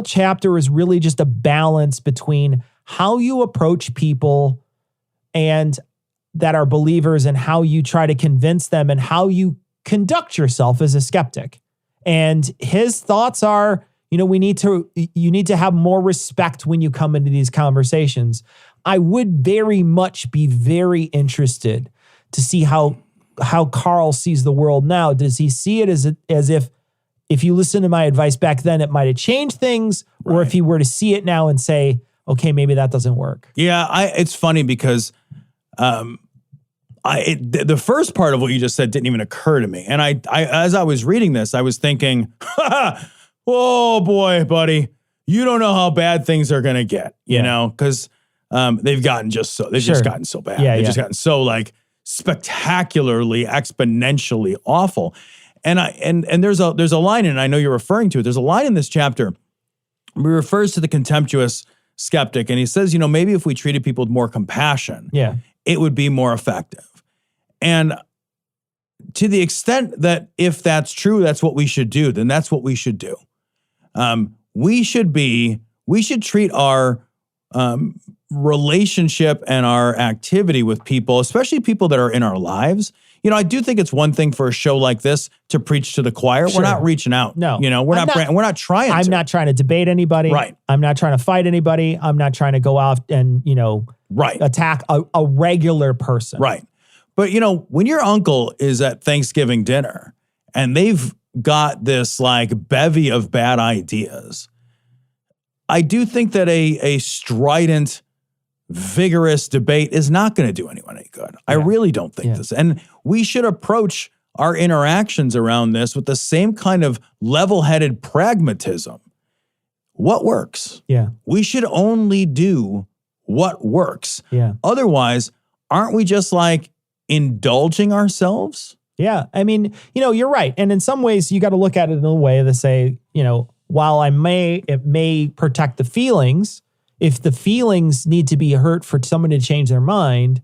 chapter is really just a balance between how you approach people and that are believers and how you try to convince them and how you conduct yourself as a skeptic. And his thoughts are, you know, you need to have more respect when you come into these conversations. I would very much be very interested to see how Carl sees the world now. Does he see it as if you listen to my advice back then, it might have changed things, or if he were to see it now and say, okay, maybe that doesn't work. Yeah, it's funny because the first part of what you just said didn't even occur to me. And I as I was reading this, I was thinking, oh boy, buddy, you don't know how bad things are going to get, you know, because they've just gotten so bad. Yeah, they've just gotten so like spectacularly, exponentially awful. And there's a line, and I know you're referring to it. There's a line in this chapter. He refers to the contemptuous skeptic, and he says, you know, maybe if we treated people with more compassion, it would be more effective. And to the extent that if that's true, that's what we should do, then that's what we should do. We should treat our relationship and our activity with people, especially people that are in our lives. You know, I do think it's one thing for a show like this to preach to the choir. We're not reaching out. No. You know, we're not trying to. I'm not trying to debate anybody. Right. I'm not trying to fight anybody. I'm not trying to go out and, you know, attack a regular person. Right. But, you know, when your uncle is at Thanksgiving dinner and they've got this like bevy of bad ideas, I do think that a strident, vigorous debate is not going to do anyone any good. I really don't think this. And we should approach our interactions around this with the same kind of level-headed pragmatism. What works? Yeah. We should only do what works. Yeah. Otherwise, aren't we just like indulging ourselves? Yeah. I mean, you know, you're right. And in some ways, you got to look at it in a way to say, you know, while it may protect the feelings, if the feelings need to be hurt for someone to change their mind,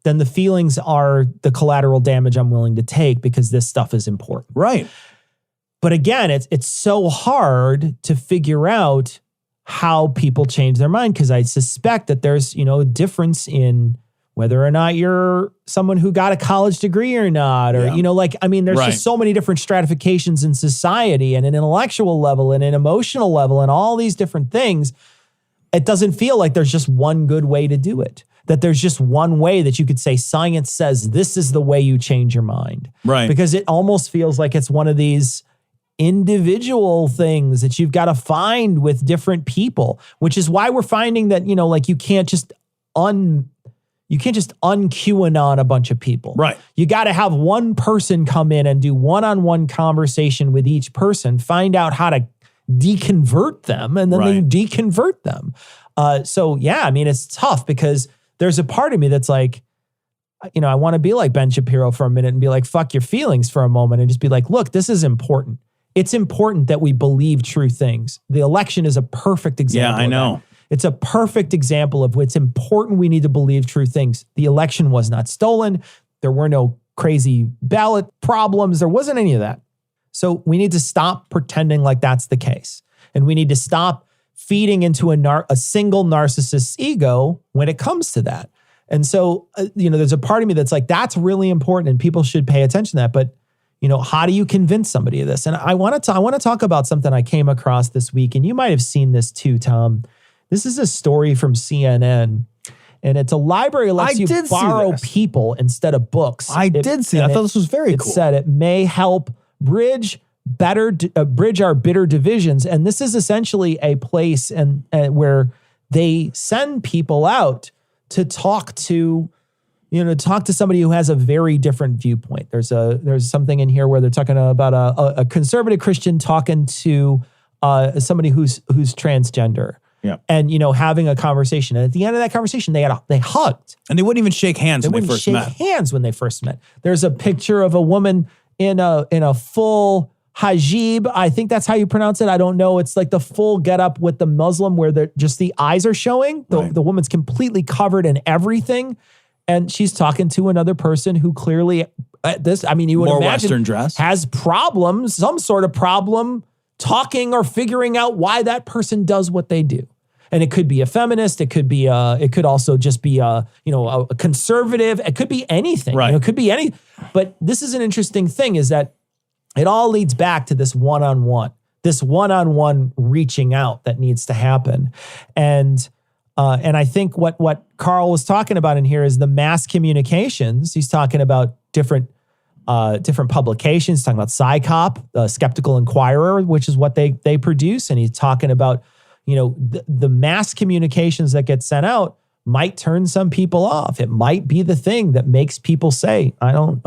then the feelings are the collateral damage I'm willing to take because this stuff is important. Right. But again, it's so hard to figure out how people change their mind because I suspect that there's, you know, a difference in whether or not you're someone who got a college degree or not, or, you know, like, I mean, there's just so many different stratifications in society and an intellectual level and an emotional level and all these different things. It doesn't feel like there's just one good way to do it, that there's just one way that you could say science says this is the way you change your mind. Right. Because it almost feels like it's one of these individual things that you've got to find with different people, which is why we're finding that, you know, like you can't just un-QAnon a bunch of people. Right. You got to have one person come in and do one-on-one conversation with each person, find out how to deconvert them, and then they deconvert them. So yeah, I mean, it's tough because there's a part of me that's like, you know, I want to be like Ben Shapiro for a minute and be like, fuck your feelings for a moment and just be like, look, this is important. It's important that we believe true things. The election is a perfect example. Yeah, I know. Of that. It's a perfect example of what's important. We need to believe true things. The election was not stolen. There were no crazy ballot problems. There wasn't any of that. So we need to stop pretending like that's the case. And we need to stop feeding into a single narcissist's ego when it comes to that. And so, you know, there's a part of me that's like, that's really important and people should pay attention to that. But, you know, how do you convince somebody of this? And I want to talk about something I came across this week, and you might have seen this too, Tom. This is a story from CNN, and it's a library that lets you borrow people instead of books. I did see that. I thought this was very cool. It said it may help bridge our bitter divisions. And this is essentially a place where they send people out to talk to somebody who has a very different viewpoint. There's something in here where they're talking about a conservative Christian talking to somebody who's transgender. Yeah. And, you know, having a conversation. And at the end of that conversation, they hugged. And they wouldn't even shake hands when they first met. They wouldn't shake hands when they first met. There's a picture of a woman in a full hijab. I think that's how you pronounce it. I don't know. It's like the full getup with the Muslim where just the eyes are showing. The woman's completely covered in everything. And she's talking to another person who clearly, you would more imagine Western dress, has problems, some sort of problem talking or figuring out why that person does what they do. And it could be a feminist. It could also just be a conservative. It could be anything. Right. You know, it could be any. But this is an interesting thing, is that it all leads back to this one-on-one reaching out that needs to happen. And I think what Carl was talking about in here is the mass communications. He's talking about different publications. He's talking about SciCop, Skeptical Inquirer, which is what they produce. And he's talking about, the mass communications that get sent out might turn some people off. It might be the thing that makes people say, I'm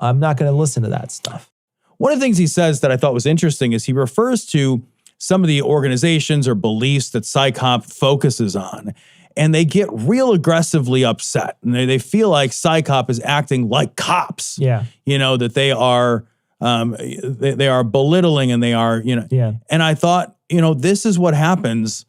not going to listen to that stuff. One of the things he says that I thought was interesting is he refers to some of the organizations or beliefs that PsyCop focuses on, and they get real aggressively upset. And they feel like PsyCop is acting like cops. Yeah. That they are they are belittling and they are, Yeah. And I thought, this is what happens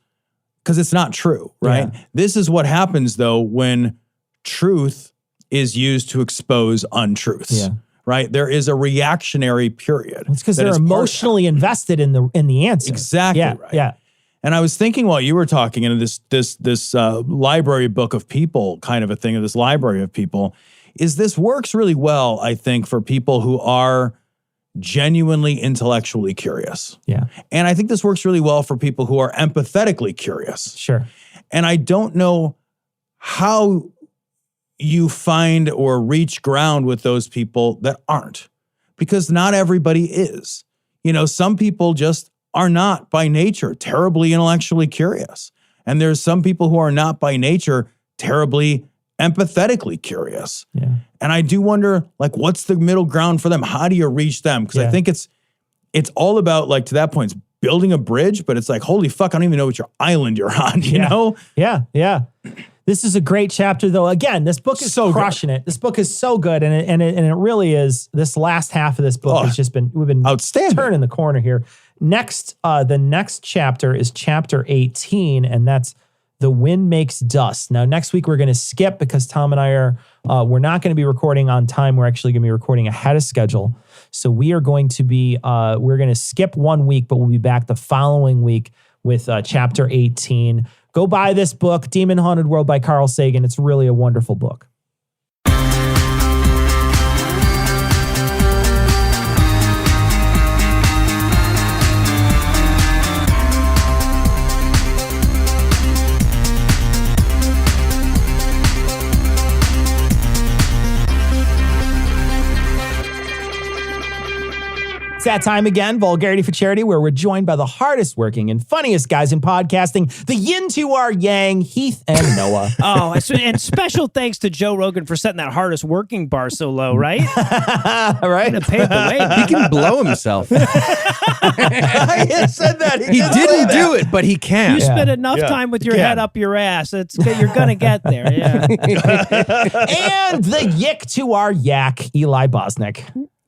because it's not true, right? Yeah. This is what happens though when truth is used to expose untruths. Yeah. Right? There is a reactionary period. It's because they're emotionally invested in the answer. Exactly yeah, right. Yeah. And I was thinking while you were talking, and this library book of people kind of a thing, of this library of people, is this works really well, I think, for people who are genuinely intellectually curious. Yeah. And I think this works really well for people who are empathetically curious. Sure. And I don't know how you find or reach ground with those people that aren't, because not everybody is. Some people just are not by nature terribly intellectually curious. And there's some people who are not by nature terribly empathetically curious. Yeah. And I do wonder, what's the middle ground for them? How do you reach them? Because I think it's all about, to that point, it's building a bridge, but it's like, holy fuck, I don't even know which island you're on, you know? Yeah, yeah. This is a great chapter, though. Again, this book is so crushing it. This book is so good, and it really is. This last half of this book has just we've been outstanding, turning the corner here. Next, the next chapter is chapter 18, and that's The Wind Makes Dust. Now, next week we're going to skip because Tom and I we're not going to be recording on time. We're actually going to be recording ahead of schedule. So we are going to be, we're going to skip 1 week, but we'll be back the following week with chapter 18. Go buy this book, Demon Haunted World by Carl Sagan. It's really a wonderful book. It's that time again, Vulgarity for Charity, where we're joined by the hardest working and funniest guys in podcasting, the yin to our yang, Heath and Noah. And special thanks to Joe Rogan for setting that hardest working bar so low, right? Right? Paved the way. He can blow himself. I said that. He didn't do it, but he can. You spend enough time with your head up your ass. You're going to get there. Yeah. And the yick to our yak, Eli Bosnick.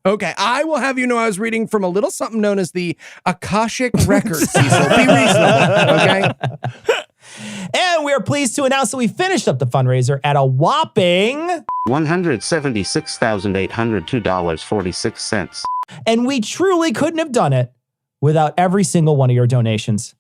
Okay, I will have you know I was reading from a little something known as the Akashic Record, Cecil. Be reasonable, okay? And we are pleased to announce that we finished up the fundraiser at a whopping $176,802.46. And we truly couldn't have done it without every single one of your donations.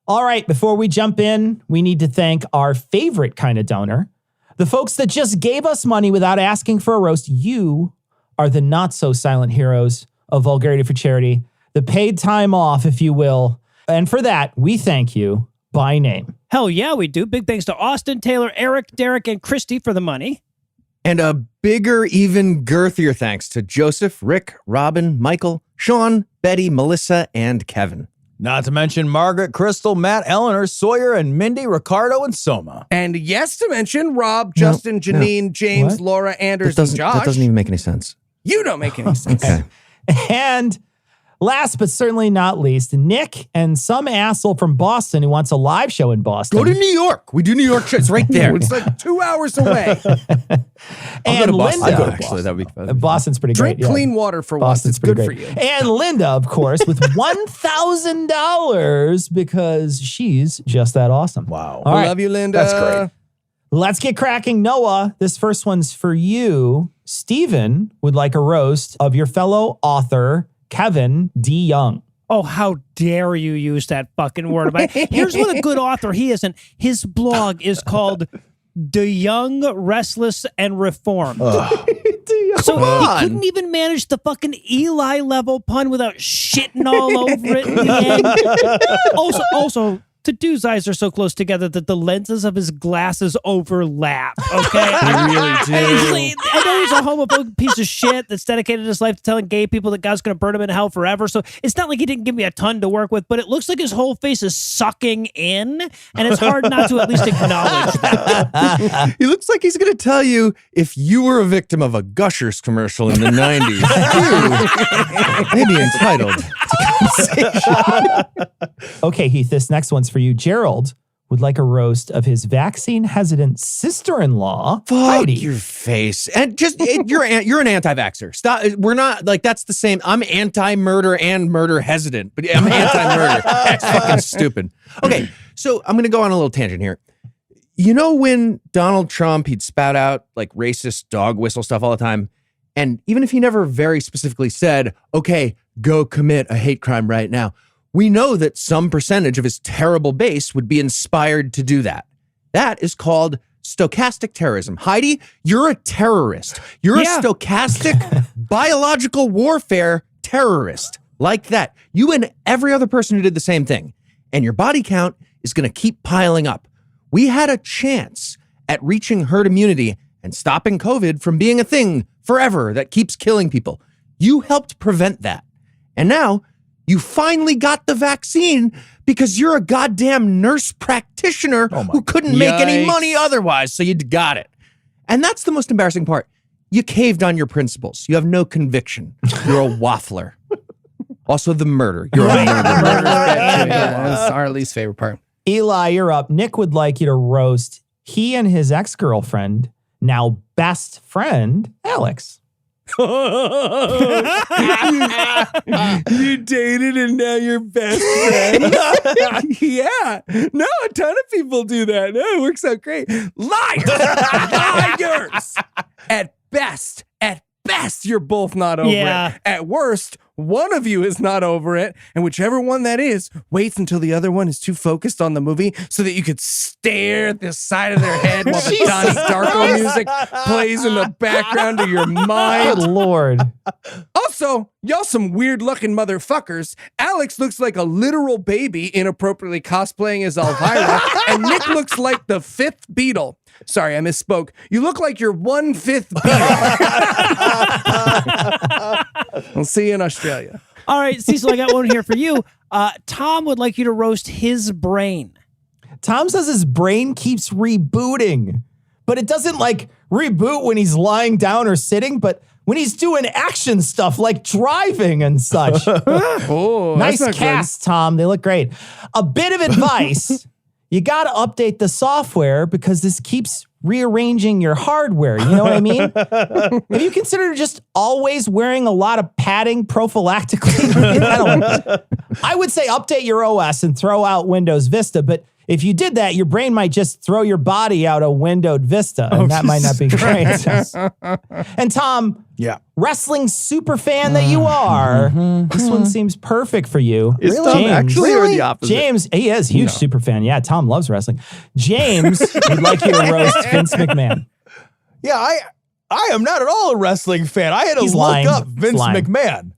All right, before we jump in, we need to thank our favorite kind of donor, the folks that just gave us money without asking for a roast. You are the not-so-silent heroes of Vulgarity for Charity, the paid time off, if you will. And for that, we thank you by name. Hell yeah, we do. Big thanks to Austin, Taylor, Eric, Derek, and Christy for the money. And a bigger, even girthier thanks to Joseph, Rick, Robin, Michael, Sean, Betty, Melissa, and Kevin. Not to mention Margaret, Crystal, Matt, Eleanor, Sawyer, and Mindy, Ricardo, and Soma. And yes to mention Rob, Justin, Janine, James, Laura, Anders, and Josh. That doesn't even make any sense. You don't make any sense. Okay. And last but certainly not least, Nick and some asshole from Boston who wants a live show in Boston. Go to New York. We do New York show. It's right there. It's like 2 hours away. And Linda. I'd go to actually, that would be Boston's pretty Drink great. clean water for Boston's once. It's good great. for you. And Linda, of course, with $1,000 because she's just that awesome. Wow. All right. Love you, Linda. That's great. Let's get cracking. Noah, this first one's for you. Steven would like a roast of your fellow author, Kevin D. Young. Oh, how dare you use that fucking word. Here's what a good author he isn't. His blog is called The Young, Restless, and Reformed. So he couldn't even manage the fucking Eli level pun without shitting all over it in the end. Also, The dude's eyes are so close together that the lenses of his glasses overlap. Okay, They really do. I know he's a homophobic piece of shit that's dedicated his life to telling gay people that God's going to burn him in hell forever. So it's not like he didn't give me a ton to work with, but it looks like his whole face is sucking in, and it's hard not to at least acknowledge that. He looks like he's going to tell you if you were a victim of a Gushers commercial in the 90s, you may be entitled to compensation. Okay, Heath, this next one's for you. Gerald would like a roast of his vaccine-hesitant sister-in-law, Heidi. Your face. And just, you're an anti-vaxxer. Stop. We're not, like, that's the same. I'm anti-murder and murder hesitant, but I'm anti-murder. That's fucking stupid. Okay, so I'm going to go on a little tangent here. You know when Donald Trump, he'd spout out, like, racist dog whistle stuff all the time? And even if he never very specifically said, okay, go commit a hate crime right now, we know that some percentage of his terrible base would be inspired to do that. That is called stochastic terrorism. Heidi, you're a terrorist. You're a stochastic biological warfare terrorist. Like that. You and every other person who did the same thing. And your body count is going to keep piling up. We had a chance at reaching herd immunity and stopping COVID from being a thing forever that keeps killing people. You helped prevent that. And now you finally got the vaccine because you're a goddamn nurse practitioner who couldn't make any money otherwise, so you got it. And that's the most embarrassing part. You caved on your principles. You have no conviction. You're a waffler. Also the murder. You're a murderer. That's our least favorite part. Eli, you're up. Nick would like you to roast he and his ex-girlfriend, now best friend, Alex. You dated and now you're best friends. Yeah. No, a ton of people do that. No, it works out great. Liars! Liars! At best, you're both not over it. At worst, one of you is not over it, and whichever one that is waits until the other one is too focused on the movie so that you could stare at the side of their head while the Donnie Darko music plays in the background of your mind. Good Lord. Also, y'all some weird-looking motherfuckers. Alex looks like a literal baby inappropriately cosplaying as Elvira, and Nick looks like the fifth Beatle. Sorry, I misspoke. You look like you're 1/5 Beatle. We'll see you in Australia. All right, Cecil, I got one here for you. Tom would like you to roast his brain. Tom says his brain keeps rebooting, but it doesn't like reboot when he's lying down or sitting, but when he's doing action stuff like driving and such. Nice cast, Tom. They look great. A bit of advice. You got to update the software because this keeps rearranging your hardware. You know what I mean? Have you considered just always wearing a lot of padding prophylactically? I would say update your OS and throw out Windows Vista, but if you did that, your brain might just throw your body out a windowed Vista, and that might not be great. And Tom, wrestling super fan that you are, this one seems perfect for you. Is Tom actually or the opposite? James, he is a huge super fan. Yeah, Tom loves wrestling. James would like you to roast Vince McMahon. Yeah, I am not at all a wrestling fan. I had to lying. look up Vince McMahon.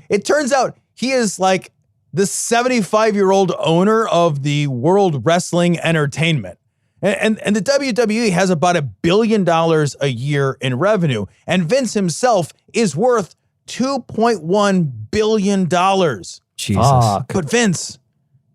It turns out he is like the 75-year-old owner of the World Wrestling Entertainment. And the WWE has about $1 billion a year in revenue. And Vince himself is worth $2.1 billion. Jesus. But Vince,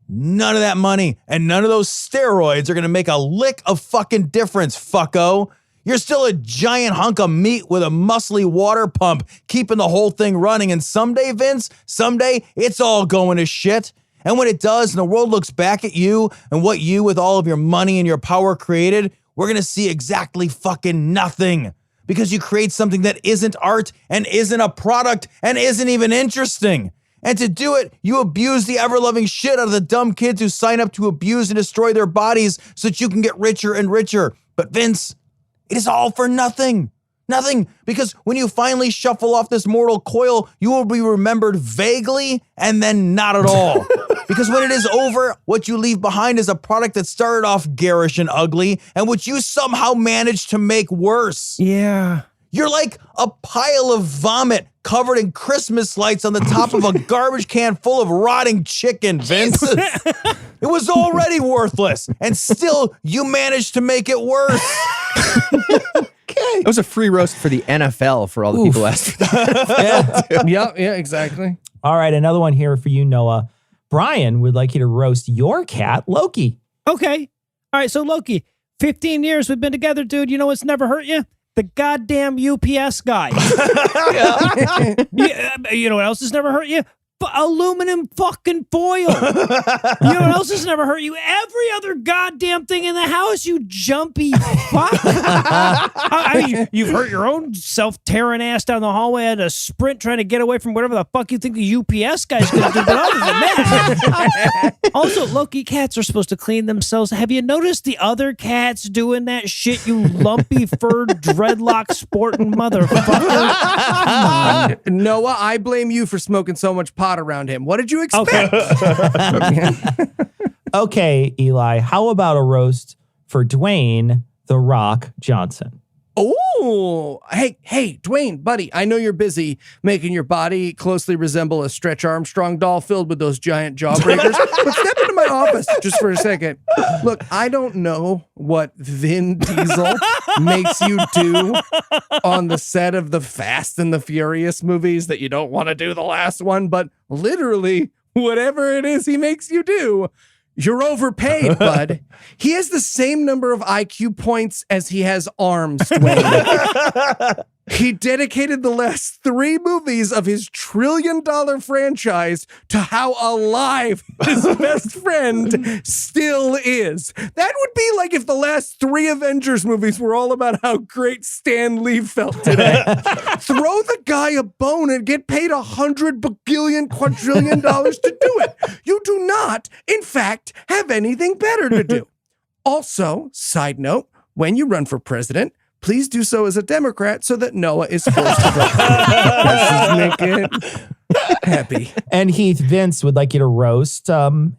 none of that money and none of those steroids are going to make a lick of fucking difference, fucko. You're still a giant hunk of meat with a muscly water pump keeping the whole thing running. And someday, Vince, it's all going to shit. And when it does, and the world looks back at you and what you, with all of your money and your power, created, we're going to see exactly fucking nothing. Because you create something that isn't art and isn't a product and isn't even interesting. And to do it, you abuse the ever-loving shit out of the dumb kids who sign up to abuse and destroy their bodies so that you can get richer and richer. But Vince, it is all for nothing. Nothing, because when you finally shuffle off this mortal coil, you will be remembered vaguely and then not at all. Because when it is over, what you leave behind is a product that started off garish and ugly and which you somehow managed to make worse. Yeah. You're like a pile of vomit covered in Christmas lights on the top of a garbage can full of rotting chicken, Vince. It was already worthless, and still you managed to make it worse. It was a free roast for the NFL for all the people asked for that. Yeah, exactly. All right, another one here for you, Noah. Brian would like you to roast your cat, Loki. Okay. All right, so Loki, 15 years we've been together, dude. You know what's never hurt you? The goddamn UPS guy. You know what else has never hurt you? Aluminum fucking foil. You know what else has never hurt you? Every other goddamn thing in the house, you jumpy fuck. I mean, you've hurt your own self tearing ass down the hallway at a sprint trying to get away from whatever the fuck you think the UPS guy's going to do. But other than that, also, Loki, cats are supposed to clean themselves. Have you noticed the other cats doing that shit, you lumpy furred dreadlock sporting motherfucker? Noah, I blame you for smoking so much pot around him. What did you expect? Okay, Eli, how about a roast for Dwayne "The Rock" Johnson? Oh, hey, Dwayne, buddy, I know you're busy making your body closely resemble a Stretch Armstrong doll filled with those giant jawbreakers, but step into my office just for a second. Look, I don't know what Vin Diesel makes you do on the set of the Fast and the Furious movies that you don't want to do the last one, but literally, whatever it is he makes you do, you're overpaid, bud. He has the same number of IQ points as he has arms, Dwayne. He dedicated the last 3 movies of his $1 trillion franchise to how alive his best friend still is. That would be like if the last 3 Avengers movies were all about how great Stan Lee felt today. Throw the guy a bone and get paid $100 billion quadrillion to do it. You do not, in fact, have anything better to do. Also, side note, when you run for president, please do so as a Democrat so that Noah is forced to vote. Make it happy. And Heath, Vince would like you to roast him.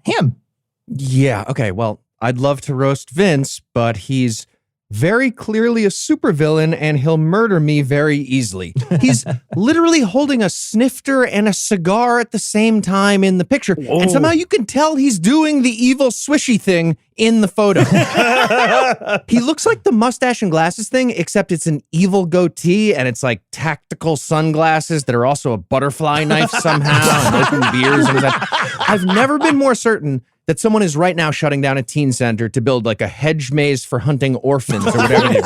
Yeah, okay, well, I'd love to roast Vince, but he's very clearly a supervillain and he'll murder me very easily. He's literally holding a snifter and a cigar at the same time in the picture. Whoa. And somehow you can tell he's doing the evil swishy thing in the photo. He looks like the mustache and glasses thing, except it's an evil goatee and it's like tactical sunglasses that are also a butterfly knife somehow and open beers. And I've never been more certain that someone is right now shutting down a teen center to build like a hedge maze for hunting orphans or whatever they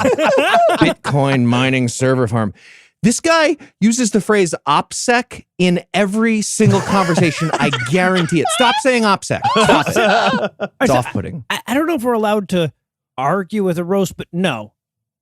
Bitcoin mining server farm. This guy uses the phrase OPSEC in every single conversation. I guarantee it. Stop saying OPSEC. Stop it. It's off-putting. I don't know if we're allowed to argue with a roast, but no.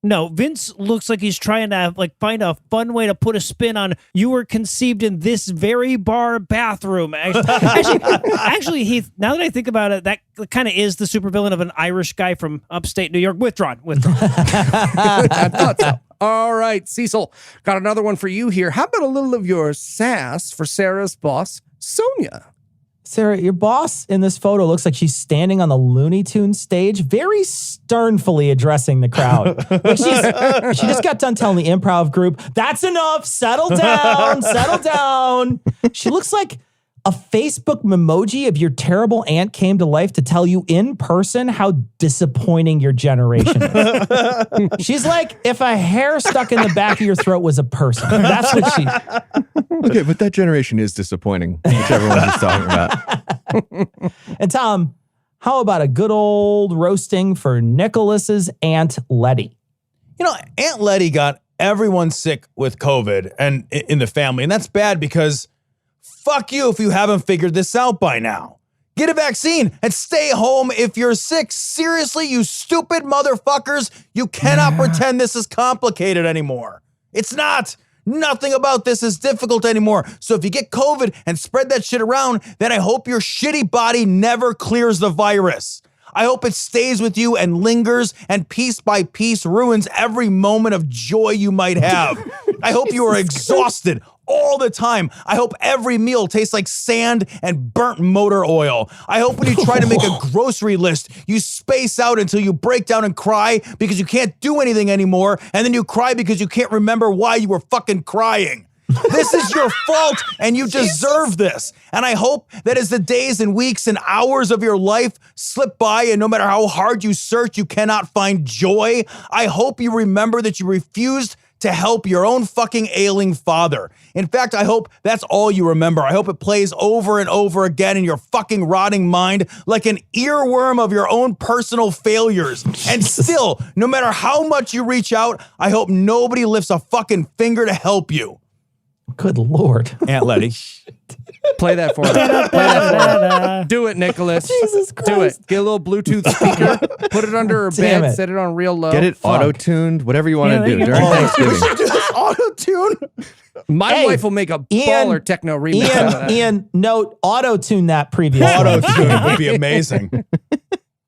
No, Vince looks like he's trying to find a fun way to put a spin on you were conceived in this very bar bathroom. Actually, Heath, now that I think about it, that kind of is the supervillain of an Irish guy from upstate New York. Withdrawn. I thought so. All right, Cecil, got another one for you here. How about a little of your sass for Sarah's boss, Sonia? Sarah, your boss in this photo looks like she's standing on the Looney Tunes stage, very sternfully addressing the crowd. She just got done telling the improv group, "That's enough, settle down, settle down." She looks like a Facebook memoji of your terrible aunt came to life to tell you in person how disappointing your generation is. She's like if a hair stuck in the back of your throat was a person. That's what she... Okay, but that generation is disappointing, whichever one he's talking about. And Tom, how about a good old roasting for Nicholas's Aunt Letty? You know, Aunt Letty got everyone sick with COVID and in the family, and that's bad because fuck you if you haven't figured this out by now. Get a vaccine and stay home if you're sick. Seriously, you stupid motherfuckers, you cannot pretend this is complicated anymore. It's not. Nothing about this is difficult anymore. So if you get COVID and spread that shit around, then I hope your shitty body never clears the virus. I hope it stays with you and lingers and piece by piece ruins every moment of joy you might have. I hope you are exhausted all the time. I hope every meal tastes like sand and burnt motor oil. I hope when you try to make a grocery list, you space out until you break down and cry because you can't do anything anymore, and then you cry because you can't remember why you were fucking crying. This is your fault, and you deserve this. And I hope that as the days and weeks and hours of your life slip by, and no matter how hard you search, you cannot find joy, I hope you remember that you refused to help your own fucking ailing father. In fact, I hope that's all you remember. I hope it plays over and over again in your fucking rotting mind like an earworm of your own personal failures. And still, no matter how much you reach out, I hope nobody lifts a fucking finger to help you. Good Lord. Aunt Letty. Play that for us. Play that for us. Do it, Nicholas. Jesus Christ. Do it. Get a little Bluetooth speaker, put it under her Damn bed, it. set it on real low. Get it auto-tuned, whatever you want to do during Thanksgiving. Do this auto-tune. My wife will make a baller techno remix out of that. Ian, note, auto-tune that previous Auto-tune would be amazing.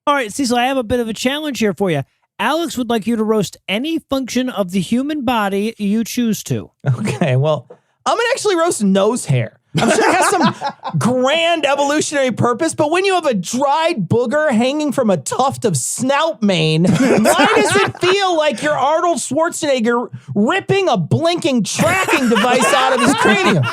All right, Cecil, I have a bit of a challenge here for you. Alex would like you to roast any function of the human body you choose to. Okay, well, I'm going to actually roast nose hair. I'm sure it has some grand evolutionary purpose, but when you have a dried booger hanging from a tuft of snout mane, why does it feel like you're Arnold Schwarzenegger ripping a blinking tracking device out of his cranium?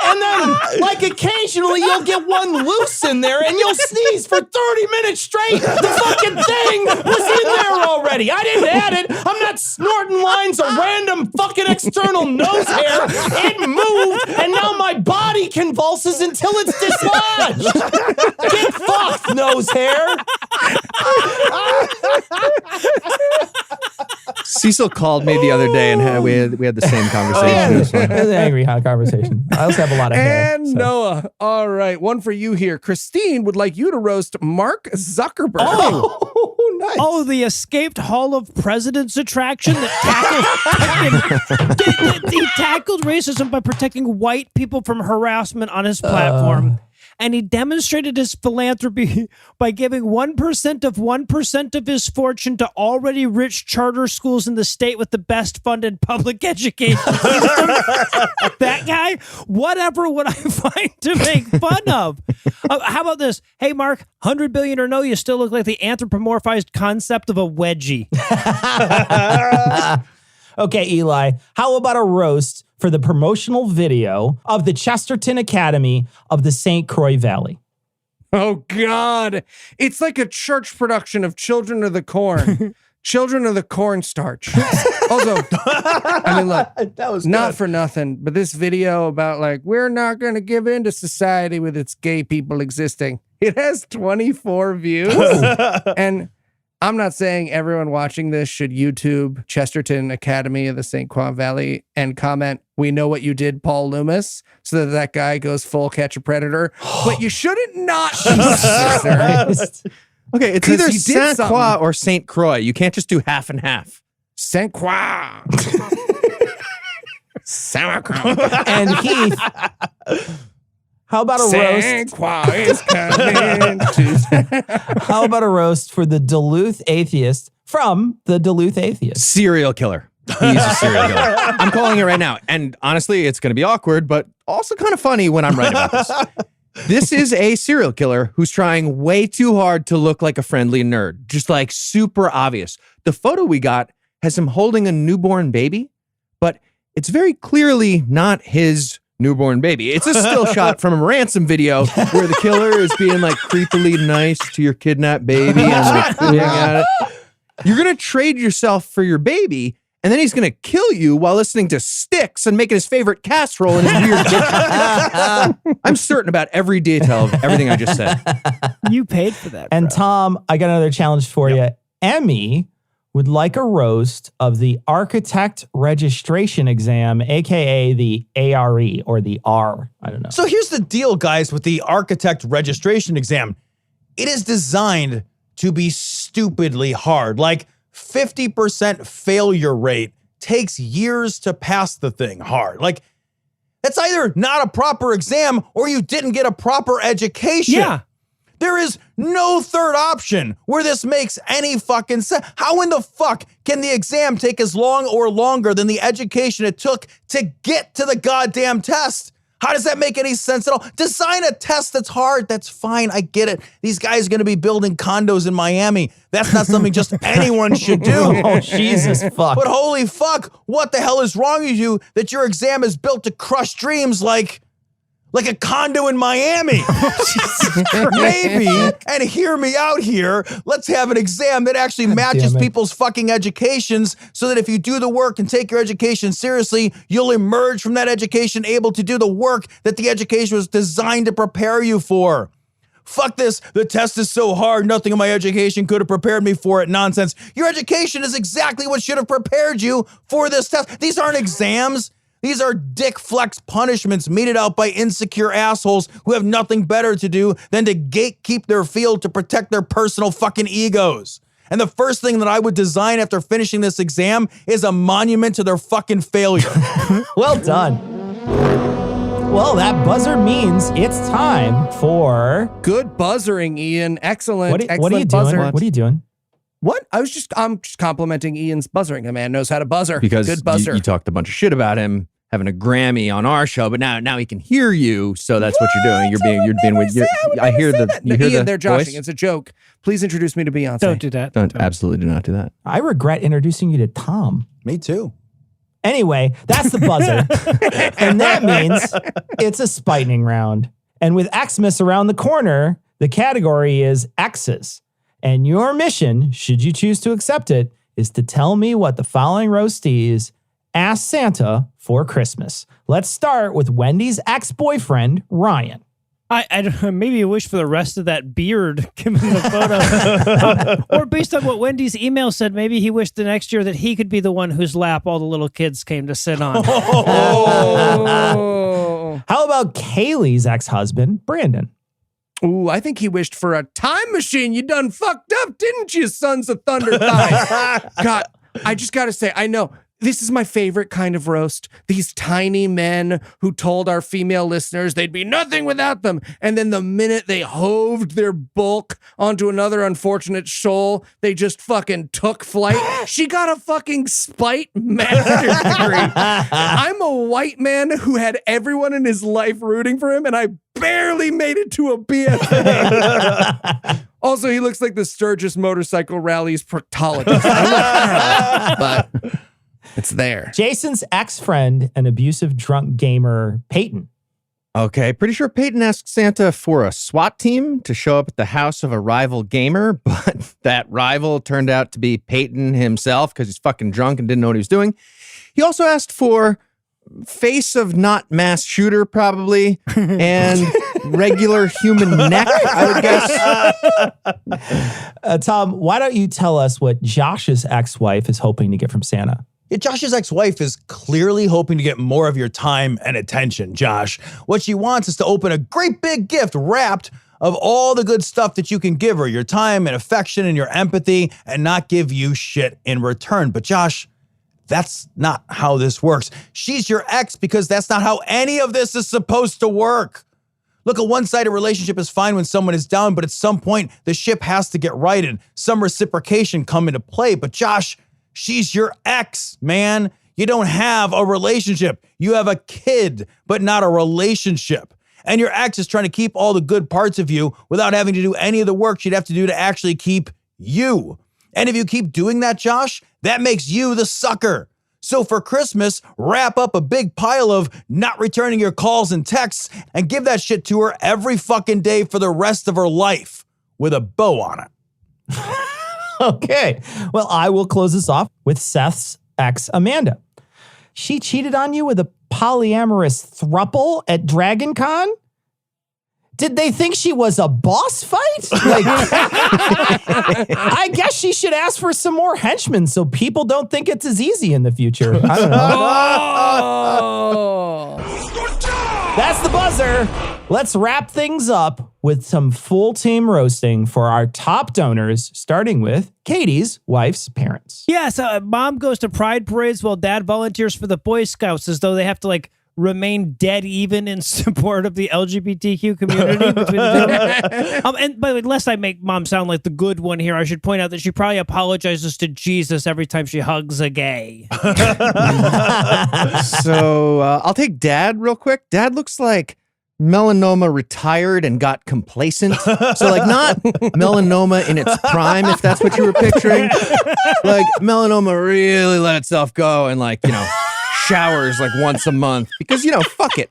And then, like, occasionally you'll get one loose in there and you'll sneeze for 30 minutes straight. The fucking thing was in there already. I didn't add it. I'm not snorting lines of random fucking external nose hair. It moved, and now my body convulses until it's dislodged. Get fucked, nose hair. Cecil called me the other day and we had the same conversation. It was fun. It was an angry conversation. I also have a lot of hair. And Noah, all right, one for you here. Christine would like you to roast Mark Zuckerberg. Oh, nice. Oh, the escaped Hall of Presidents attraction that tackled he tackled racism by protecting white people from harassment on his platform. And he demonstrated his philanthropy by giving 1% of his fortune to already rich charter schools in the state with the best funded public education system. That guy, whatever would I find to make fun of? How about this? Hey, Mark, 100 billion or no, you still look like the anthropomorphized concept of a wedgie. Okay, Eli, how about a roast for the promotional video of the Chesterton Academy of the St. Croix Valley? Oh, God. It's like a church production of Children of the Corn. Children of the Cornstarch. Also, I mean, look, that was not good. for nothing, but this video about, like, we're not going to give in to society with its gay people existing. It has 24 views. And I'm not saying everyone watching this should YouTube Chesterton Academy of the St. Croix Valley and comment, "We know what you did, Paul Loomis," so that guy goes full Catch a Predator. But you shouldn't not. Okay, it's 'Cause either he did Saint something. Croix or Saint Croix. You can't just do half and half. Saint Croix. Sauerkraut. And Heath, how about a Saint roast? Croix is coming to... How about a roast for the Duluth Atheist from the Duluth Atheist? Serial killer. He's a serial killer. I'm calling it right now. And honestly, it's going to be awkward, but also kind of funny when I'm right about this. This is a serial killer who's trying way too hard to look like a friendly nerd. Just like super obvious. The photo we got has him holding a newborn baby, but it's very clearly not his newborn baby. It's a still shot from a ransom video where the killer is being like creepily nice to your kidnapped baby and like pulling at it. You're going to trade yourself for your baby, and then he's going to kill you while listening to Styx and making his favorite casserole in his weird kitchen. I'm certain about every detail of everything I just said. You paid for that. And bro. Tom, I got another challenge for you. Emmy would like a roast of the architect registration exam, aka the ARE or the R. I don't know. So here's the deal, guys, with the architect registration exam. It is designed to be stupidly hard. Like 50% failure rate takes years to pass the thing hard. Like that's either not a proper exam or you didn't get a proper education. Yeah. There is No third option where this makes any fucking sense. How in the fuck can the exam take as long or longer than the education it took to get to the goddamn test? How does that make any sense at all? Design a test that's hard. That's fine. I get it. These guys are going to be building condos in Miami. That's not something just anyone should do. Oh, Jesus, fuck. But holy fuck, what the hell is wrong with you that your exam is built to crush dreams like a condo in Miami? Maybe, and hear me out here, let's have an exam that actually matches people's fucking educations so that if you do the work and take your education seriously, you'll emerge from that education able to do the work that the education was designed to prepare you for. Fuck this, the test is so hard, nothing in my education could have prepared me for it nonsense. Your education is exactly what should have prepared you for this test. These aren't exams. These are dick flex punishments meted out by insecure assholes who have nothing better to do than to gatekeep their field to protect their personal fucking egos. And the first thing that I would design after finishing this exam is a monument to their fucking failure. Well done. Well, that buzzer means it's time for... Good buzzering, Ian. Excellent. What are you doing? What are you doing? What? I'm just complimenting Ian's buzzering. The man knows how to buzzer. Because good buzzer. You talked a bunch of shit about him having a Grammy on our show, but now he can hear you, so that's what you're doing. You're being with. I hear the. You hear Ian, the they're joshing. voice? It's a joke. Please introduce me to Beyonce. Don't do that. Absolutely do not do that. I regret introducing you to Tom. Me too. Anyway, that's the buzzer. And that means it's a spiting round. And with Xmas around the corner, the category is X's. And your mission, should you choose to accept it, is to tell me what the following roastees asked Santa for Christmas. Let's start with Wendy's ex-boyfriend, Ryan. I don't know, maybe a wish for the rest of that beard given the photo. Or based on what Wendy's email said, maybe he wished the next year that he could be the one whose lap all the little kids came to sit on. Oh. How about Kaylee's ex-husband, Brandon? Ooh, I think he wished for a time machine. You done fucked up, didn't you, Sons of Thunder Thighs? God, I just got to say, I know. This is my favorite kind of roast. These tiny men who told our female listeners they'd be nothing without them. And then the minute they hoved their bulk onto another unfortunate shoal, they just fucking took flight. She got a fucking spite master's degree. I'm a white man who had everyone in his life rooting for him, and I barely made it to a BFA. Also, he looks like the Sturgis Motorcycle Rally's proctologist. But... it's there. Jason's ex-friend and abusive drunk gamer, Peyton. Okay, pretty sure Peyton asked Santa for a SWAT team to show up at the house of a rival gamer, but that rival turned out to be Peyton himself because he's fucking drunk and didn't know what he was doing. He also asked for face of not mass shooter, probably, and regular human neck, I would guess. Tom, why don't you tell us what Josh's ex-wife is hoping to get from Santa? Yeah, Josh's ex-wife is clearly hoping to get more of your time and attention, Josh. What she wants is to open a great big gift wrapped of all the good stuff that you can give her, your time and affection and your empathy, and not give you shit in return. But Josh, that's not how this works. She's your ex because that's not how any of this is supposed to work. Look, a one-sided relationship is fine when someone is down, but at some point, the ship has to get righted. Some reciprocation come into play. But Josh, she's your ex, man. You don't have a relationship. You have a kid, but not a relationship. And your ex is trying to keep all the good parts of you without having to do any of the work she'd have to do to actually keep you. And if you keep doing that, Josh, that makes you the sucker. So for Christmas, wrap up a big pile of not returning your calls and texts and give that shit to her every fucking day for the rest of her life with a bow on it. Okay. Well, I will close this off with Seth's ex, Amanda. She cheated on you with a polyamorous throuple at Dragon Con? Did they think she was a boss fight? Like, I guess she should ask for some more henchmen so people don't think it's as easy in the future. I don't know. That's the buzzer. Let's wrap things up with some full team roasting for our top donors, starting with Katie's wife's parents. Yeah, so mom goes to pride parades while dad volunteers for the Boy Scouts as though they have to like remain dead even in support of the LGBTQ community between the two. And by the way, lest I make mom sound like the good one here, I should point out that she probably apologizes to Jesus every time she hugs a gay. So I'll take dad real quick. Dad looks like melanoma retired and got complacent. So like not melanoma in its prime, if that's what you were picturing. Like melanoma really let itself go and like, you know, showers like once a month because, you know, fuck it.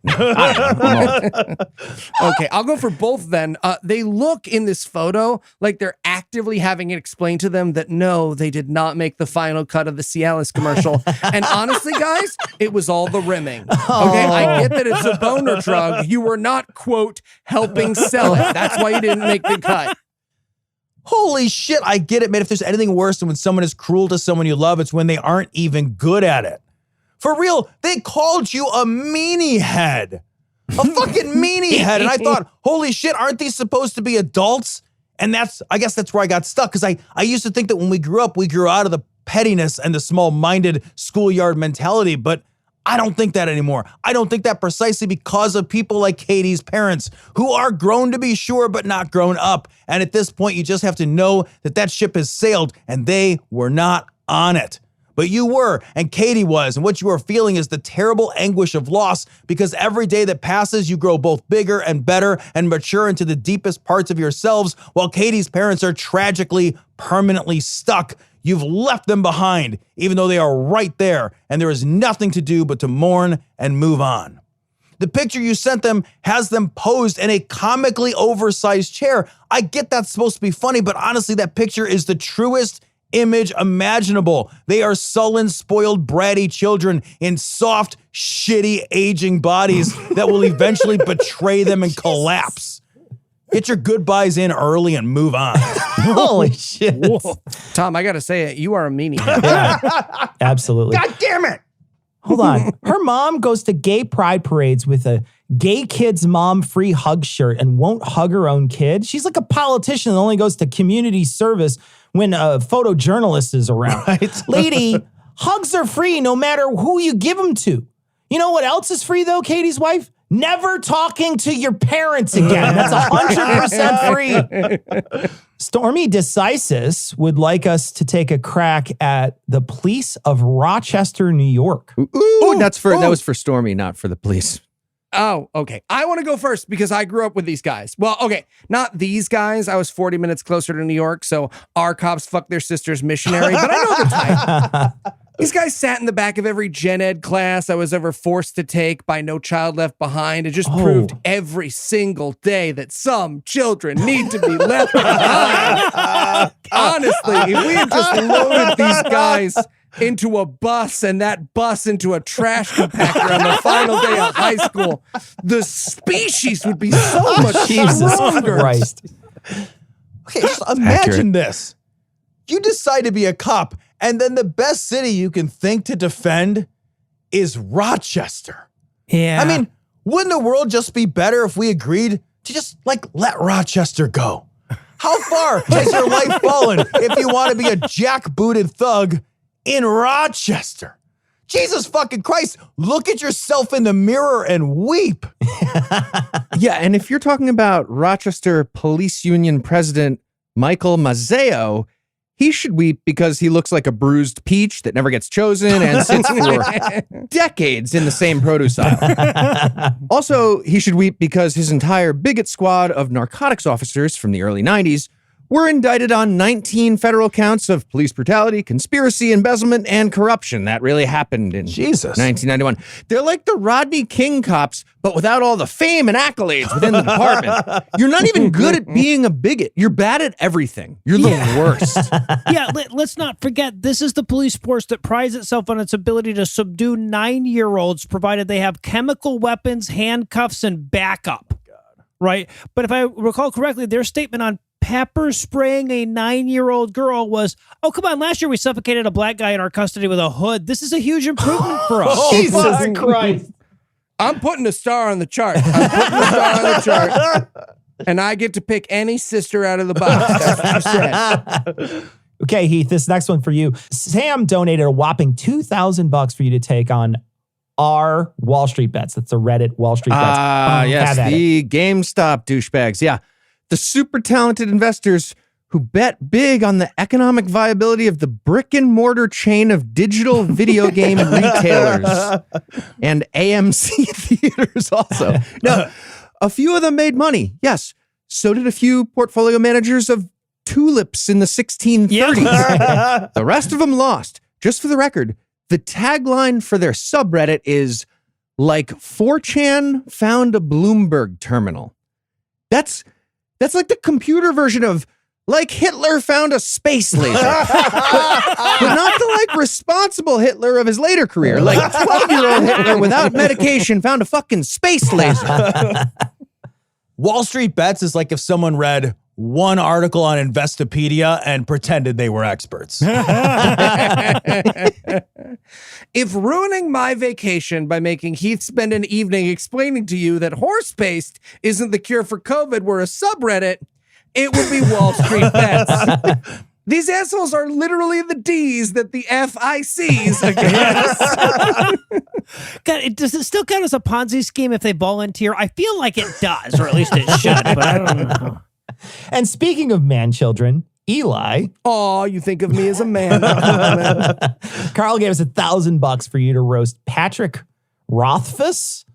Okay, I'll go for both then. They look in this photo like they're actively having it explained to them that no, they did not make the final cut of the Cialis commercial. And honestly, guys, it was all the rimming. Okay, I get that it's a boner drug. You were not, quote, helping sell it. That's why you didn't make the cut. Holy shit, I get it, man. If there's anything worse than when someone is cruel to someone you love, it's when they aren't even good at it. For real, they called you a meanie head. A fucking meanie head. And I thought, holy shit, aren't these supposed to be adults? And I guess that's where I got stuck. Because I used to think that when we grew up, we grew out of the pettiness and the small-minded schoolyard mentality. But I don't think that anymore. I don't think that precisely because of people like Katie's parents, who are grown to be sure, but not grown up. And at this point, you just have to know that that ship has sailed and they were not on it. But you were, and Katie was, and what you are feeling is the terrible anguish of loss because every day that passes, you grow both bigger and better and mature into the deepest parts of yourselves, while Katie's parents are tragically, permanently stuck. You've left them behind, even though they are right there, and there is nothing to do but to mourn and move on. The picture you sent them has them posed in a comically oversized chair. I get that's supposed to be funny, but honestly, that picture is the truest image imaginable. They are sullen, spoiled, bratty children in soft, shitty, aging bodies that will eventually betray them and collapse. Get your goodbyes in early and move on. Holy shit. Whoa. Tom, I gotta say it. You are a meanie. Yeah, absolutely. God damn it. Hold on. Her mom goes to gay pride parades with a gay kid's mom free hug shirt and won't hug her own kid. She's like a politician that only goes to community service when a photojournalist is around. Right. Lady, hugs are free no matter who you give them to. You know what else is free though, Katie's wife? Never talking to your parents again. That's 100% free. Stormy Decisis would like us to take a crack at the police of Rochester, New York. Ooh, that was for Stormy, not for the police. Oh, okay. I want to go first because I grew up with these guys. Well, okay, not these guys. I was 40 minutes closer to New York, so our cops fucked their sister's missionary, but I know the type. These guys sat in the back of every gen ed class I was ever forced to take by No Child Left Behind. It just proved every single day that some children need to be left behind. Honestly, if we had just loaded these guys into a bus and that bus into a trash compactor on the final day of high school, the species would be so much stronger. Christ. Okay, just imagine this. You decide to be a cop, and then the best city you can think to defend is Rochester. Yeah. I mean, wouldn't the world just be better if we agreed to just, let Rochester go? How far has your life fallen if you want to be a jackbooted thug in Rochester? Jesus fucking Christ, look at yourself in the mirror and weep. Yeah, and if you're talking about Rochester Police Union President Michael Mazzeo, he should weep because he looks like a bruised peach that never gets chosen and sits for decades in the same produce aisle. Also, he should weep because his entire bigot squad of narcotics officers from the early 90s were indicted on 19 federal counts of police brutality, conspiracy, embezzlement, and corruption. That really happened in 1991. They're like the Rodney King cops, but without all the fame and accolades within the department. You're not even good at being a bigot. You're bad at everything. You're the worst. Yeah, let's not forget, this is the police force that prides itself on its ability to subdue 9-year-olds, provided they have chemical weapons, handcuffs, and backup. Right? But if I recall correctly, their statement on pepper spraying a 9-year-old girl was, oh, come on, last year we suffocated a black guy in our custody with a hood. This is a huge improvement for us. Jesus Christ. I'm putting a star on the chart. And I get to pick any sister out of the box. That's what you said. Okay, Heath, this next one for you. Sam donated a whopping $2,000 for you to take on are Wall Street bets. That's the Reddit Wall Street bets. Yes, the GameStop douchebags. Yeah. The super talented investors who bet big on the economic viability of the brick and mortar chain of digital video game retailers and AMC theaters also. Now, a few of them made money. Yes. So did a few portfolio managers of tulips in the 1630s. Yeah. The rest of them lost. Just for the record, the tagline for their subreddit is like 4chan found a Bloomberg terminal. That's like the computer version of like Hitler found a space laser. but not the like responsible Hitler of his later career. Like 12-year-old Hitler without medication found a fucking space laser. Wall Street Bets is like if someone read one article on Investopedia and pretended they were experts. If ruining my vacation by making Heath spend an evening explaining to you that horse paste isn't the cure for COVID were a subreddit, it would be Wall Street Bets. These assholes are literally the D's that the FIC's against. God, does it still count as a Ponzi scheme if they volunteer? I feel like it does, or at least it should, but I don't know. And speaking of man children, Eli. Oh, you think of me as a man. Carl gave us $1,000 for you to roast Patrick Rothfuss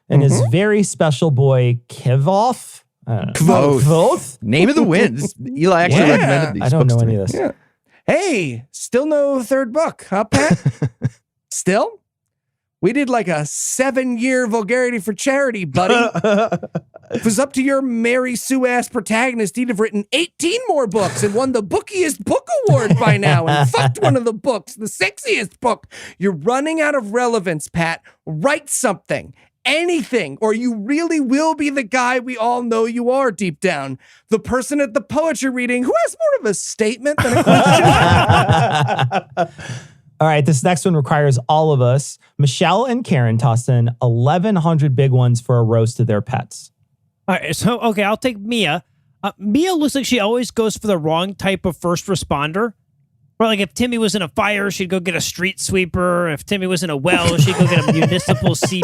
and his very special boy Kvoth. Kvoth. Name of the winds. Eli actually recommended these. I don't know books to any me. of this. Yeah. Hey, still no third book, huh, Pat? Still? We did like a 7-year Vulgarity for charity, buddy. If it was up to your Mary Sue-ass protagonist, he'd have written 18 more books and won the Bookiest Book Award by now and fucked one of the books, the sexiest book. You're running out of relevance, Pat. Write something. Anything, or you really will be the guy we all know you are deep down. The person at the poetry reading who has more of a statement than a question. All right, this next one requires all of us. Michelle and Karen tossed in 1,100 big ones for a roast of their pets. All right, so, okay, I'll take Mia. Mia looks like she always goes for the wrong type of first responder. Or like if Timmy was in a fire, she'd go get a street sweeper. If Timmy was in a well, she'd go get a municipal CPA.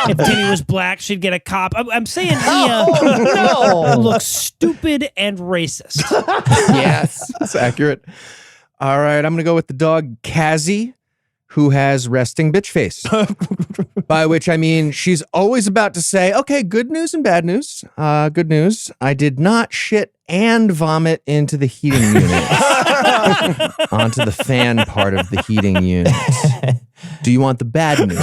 If Timmy was black, she'd get a cop. I'm saying Mia looks stupid and racist. Yes, that's accurate. All right, I'm going to go with the dog Kazzy, who has resting bitch face. By which I mean she's always about to say, okay, good news and bad news. Good news, I did not shit and vomit into the heating unit. Onto the fan part of the heating unit. Do you want the bad news?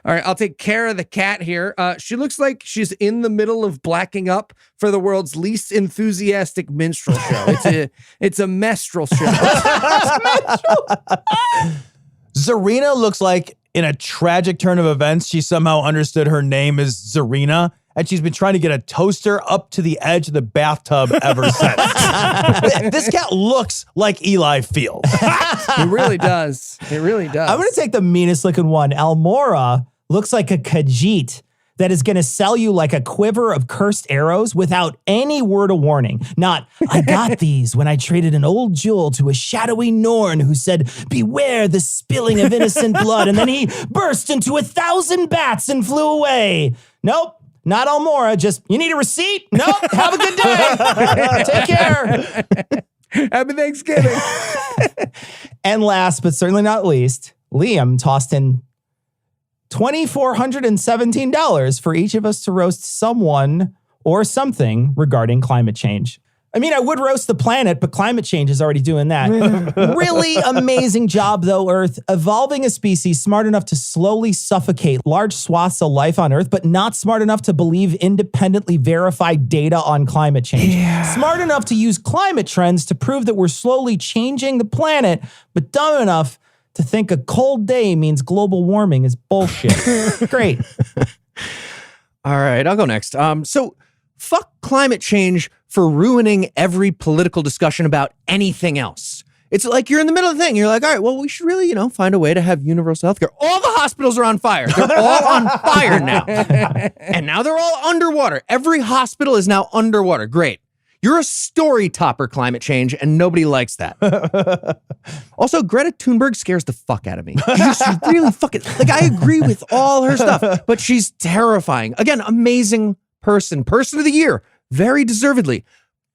All right, I'll take Kara the cat here. She looks like she's in the middle of blacking up for the world's least enthusiastic minstrel show. It's a minstrel show. Zarina looks like in a tragic turn of events, she somehow understood her name is Zarina, and she's been trying to get a toaster up to the edge of the bathtub ever since. This cat looks like Eli feels. It really does. It really does. I'm going to take the meanest looking one. Almora looks like a Khajiit that is going to sell you like a quiver of cursed arrows without any word of warning. Not, I got these when I traded an old jewel to a shadowy Norn who said, beware the spilling of innocent blood. And then he burst into 1,000 bats and flew away. Nope. Not Almora, just, you need a receipt? Nope, have a good day. Take care. Happy Thanksgiving. And last, but certainly not least, Liam tossed in $2,417 for each of us to roast someone or something regarding climate change. I mean, I would roast the planet, but climate change is already doing that. Really amazing job, though, Earth, evolving a species smart enough to slowly suffocate large swaths of life on Earth, but not smart enough to believe independently verified data on climate change. Yeah. Smart enough to use climate trends to prove that we're slowly changing the planet, but dumb enough to think a cold day means global warming is bullshit. Great. All right, I'll go next. So fuck climate change for ruining every political discussion about anything else. It's like you're in the middle of the thing. You're like, all right, well, we should really, find a way to have universal healthcare. All the hospitals are on fire. They're all on fire now. And now they're all underwater. Every hospital is now underwater. Great. You're a story topper, climate change, and nobody likes that. Also, Greta Thunberg scares the fuck out of me. She's really fucking, like, I agree with all her stuff, but she's terrifying. Again, amazing person of the year, very deservedly.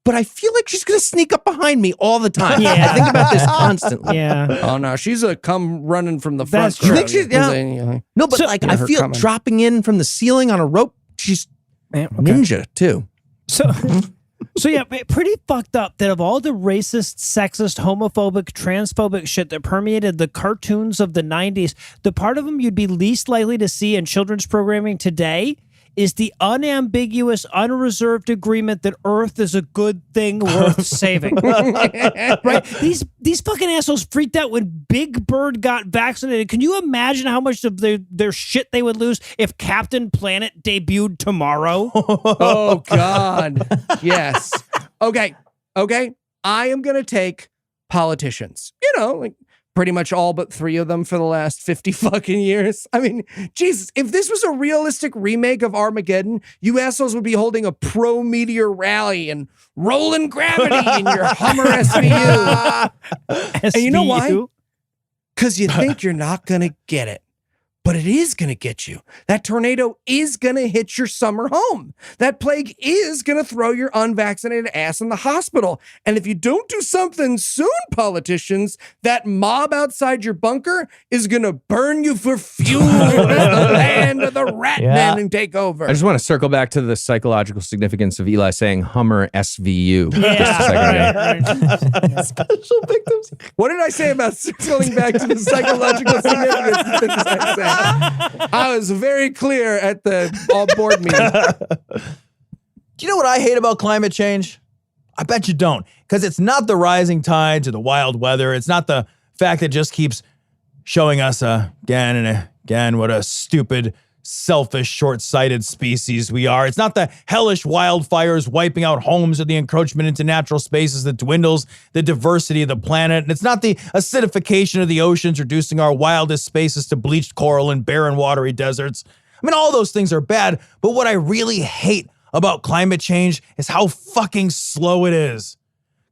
But I feel like she's going to sneak up behind me all the time. Yeah. I think about this constantly. Yeah. Oh no, she's a come running from the front. That's true. You think she's, yeah. No, but like, I feel dropping in from the ceiling on a rope. She's ninja too. So yeah, pretty fucked up that of all the racist, sexist, homophobic, transphobic shit that permeated the cartoons of the 90s, the part of them you'd be least likely to see in children's programming today is the unambiguous, unreserved agreement that Earth is a good thing worth saving. Right? These fucking assholes freaked out when Big Bird got vaccinated. Can you imagine how much of their shit they would lose if Captain Planet debuted tomorrow? Oh, God. Yes. Okay. I am going to take politicians. You know, like pretty much all but 3 of them for the last 50 fucking years. I mean, Jesus, if this was a realistic remake of Armageddon, you assholes would be holding a pro-meteor rally and rolling gravity in your Hummer SVU. And you know why? Because you think you're not going to get it. But it is going to get you. That tornado is going to hit your summer home. That plague is going to throw your unvaccinated ass in the hospital. And if you don't do something soon, politicians, that mob outside your bunker is going to burn you for fuel as the land of the rat men and take over. I just want to circle back to the psychological significance of Eli saying Hummer SVU. Yeah. Just a second ago. Right. Special victims. What did I say about circling back to the psychological significance of things I said? I was very clear at the all board meeting. Do you know what I hate about climate change? I bet you don't. Because it's not the rising tides or the wild weather. It's not the fact that it just keeps showing us again and again what a stupid, selfish, short-sighted species we are. It's not the hellish wildfires wiping out homes or the encroachment into natural spaces that dwindles the diversity of the planet. And it's not the acidification of the oceans, reducing our wildest spaces to bleached coral and barren watery deserts. I mean, all those things are bad, but what I really hate about climate change is how fucking slow it is.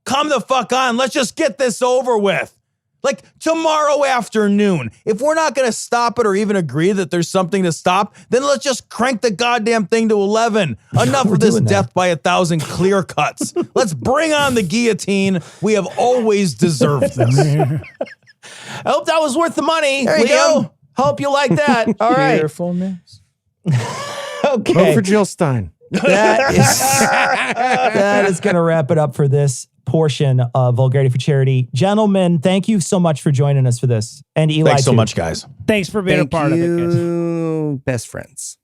Come the fuck on, let's just get this over with. Like tomorrow afternoon, if we're not going to stop it or even agree that there's something to stop, then let's just crank the goddamn thing to 11. Enough of this death by 1,000 clear cuts. Let's bring on the guillotine. We have always deserved this. I hope that was worth the money. There you go. Hope you like that. All right. Cheerfulness. Okay. Vote for Jill Stein. That is going to wrap it up for this portion of Vulgarity for Charity. Gentlemen, thank you so much for joining us for this. And Eli, thanks so much, guys. Thanks for being a part of it, guys. Best friends.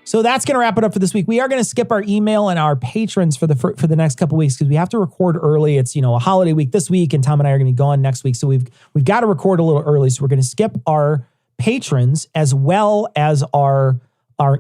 So that's going to wrap it up for this week. We are going to skip our email and our patrons for the next couple weeks because we have to record early. It's, a holiday week this week, and Tom and I are going to be gone next week. So we've got to record a little early. So we're going to skip our patrons as well as our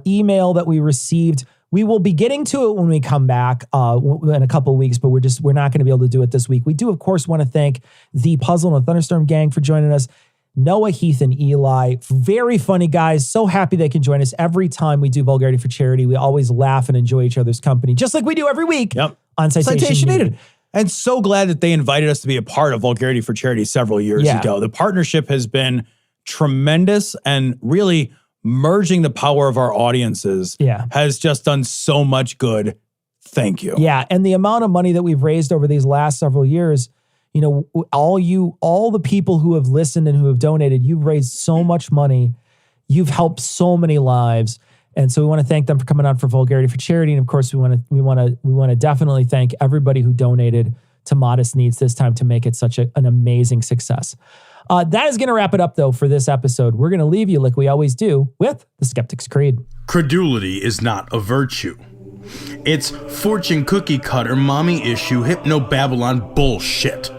email that we received. We will be getting to it when we come back in a couple of weeks, but we're not going to be able to do it this week. We do, of course, want to thank the Puzzle and the Thunderstorm gang for joining us. Noah, Heath, and Eli, very funny guys. So happy they can join us every time we do Vulgarity for Charity. We always laugh and enjoy each other's company, just like we do every week on Citation Needed. And so glad that they invited us to be a part of Vulgarity for Charity several years ago. The partnership has been tremendous, and really merging the power of our audiences has just done so much good. Thank you. Yeah, and the amount of money that we've raised over these last several years, all the people who have listened and who have donated, you've raised so much money. You've helped so many lives. And so we want to thank them for coming on for Vulgarity for Charity. And of course, we want to definitely thank everybody who donated to Modest Needs this time to make it such an amazing success. That is going to wrap it up, though, for this episode. We're going to leave you, like we always do, with the Skeptic's Creed. Credulity is not a virtue. It's fortune cookie cutter, mommy issue, hypno-Babylon bullshit.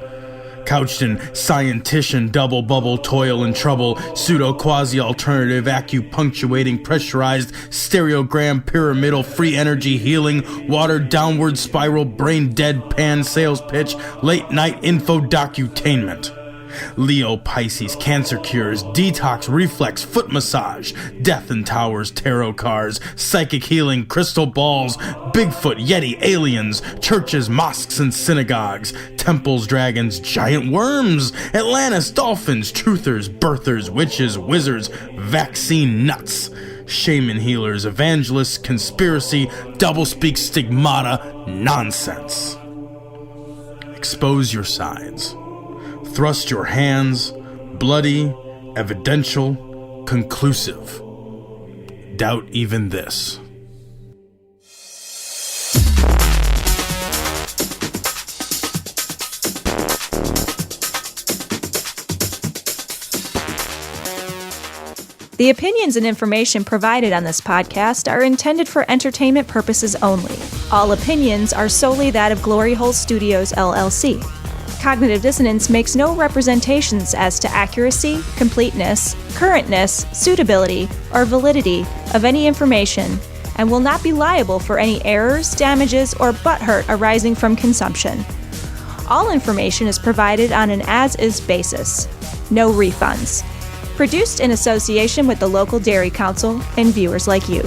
Couched in scientician, double bubble, toil and trouble, pseudo quasi alternative, acupunctuating, pressurized, stereogram, pyramidal, free energy healing, water downward spiral, brain deadpan sales pitch, late night info docutainment. Leo Pisces, cancer cures, detox, reflex, foot massage, death and towers, tarot cards, psychic healing, crystal balls, Bigfoot, Yeti, aliens, churches, mosques and synagogues, temples, dragons, giant worms, Atlantis, dolphins, truthers, birthers, witches, wizards, vaccine nuts, shaman healers, evangelists, conspiracy, doublespeak, stigmata, nonsense. Expose your sides. Thrust your hands, bloody, evidential, conclusive. Doubt even this. The opinions and information provided on this podcast are intended for entertainment purposes only. All opinions are solely that of Glory Hole Studios, LLC. Cognitive Dissonance makes no representations as to accuracy, completeness, currentness, suitability, or validity of any information and will not be liable for any errors, damages, or butthurt arising from consumption. All information is provided on an as-is basis. No refunds. Produced in association with the local Dairy Council and viewers like you.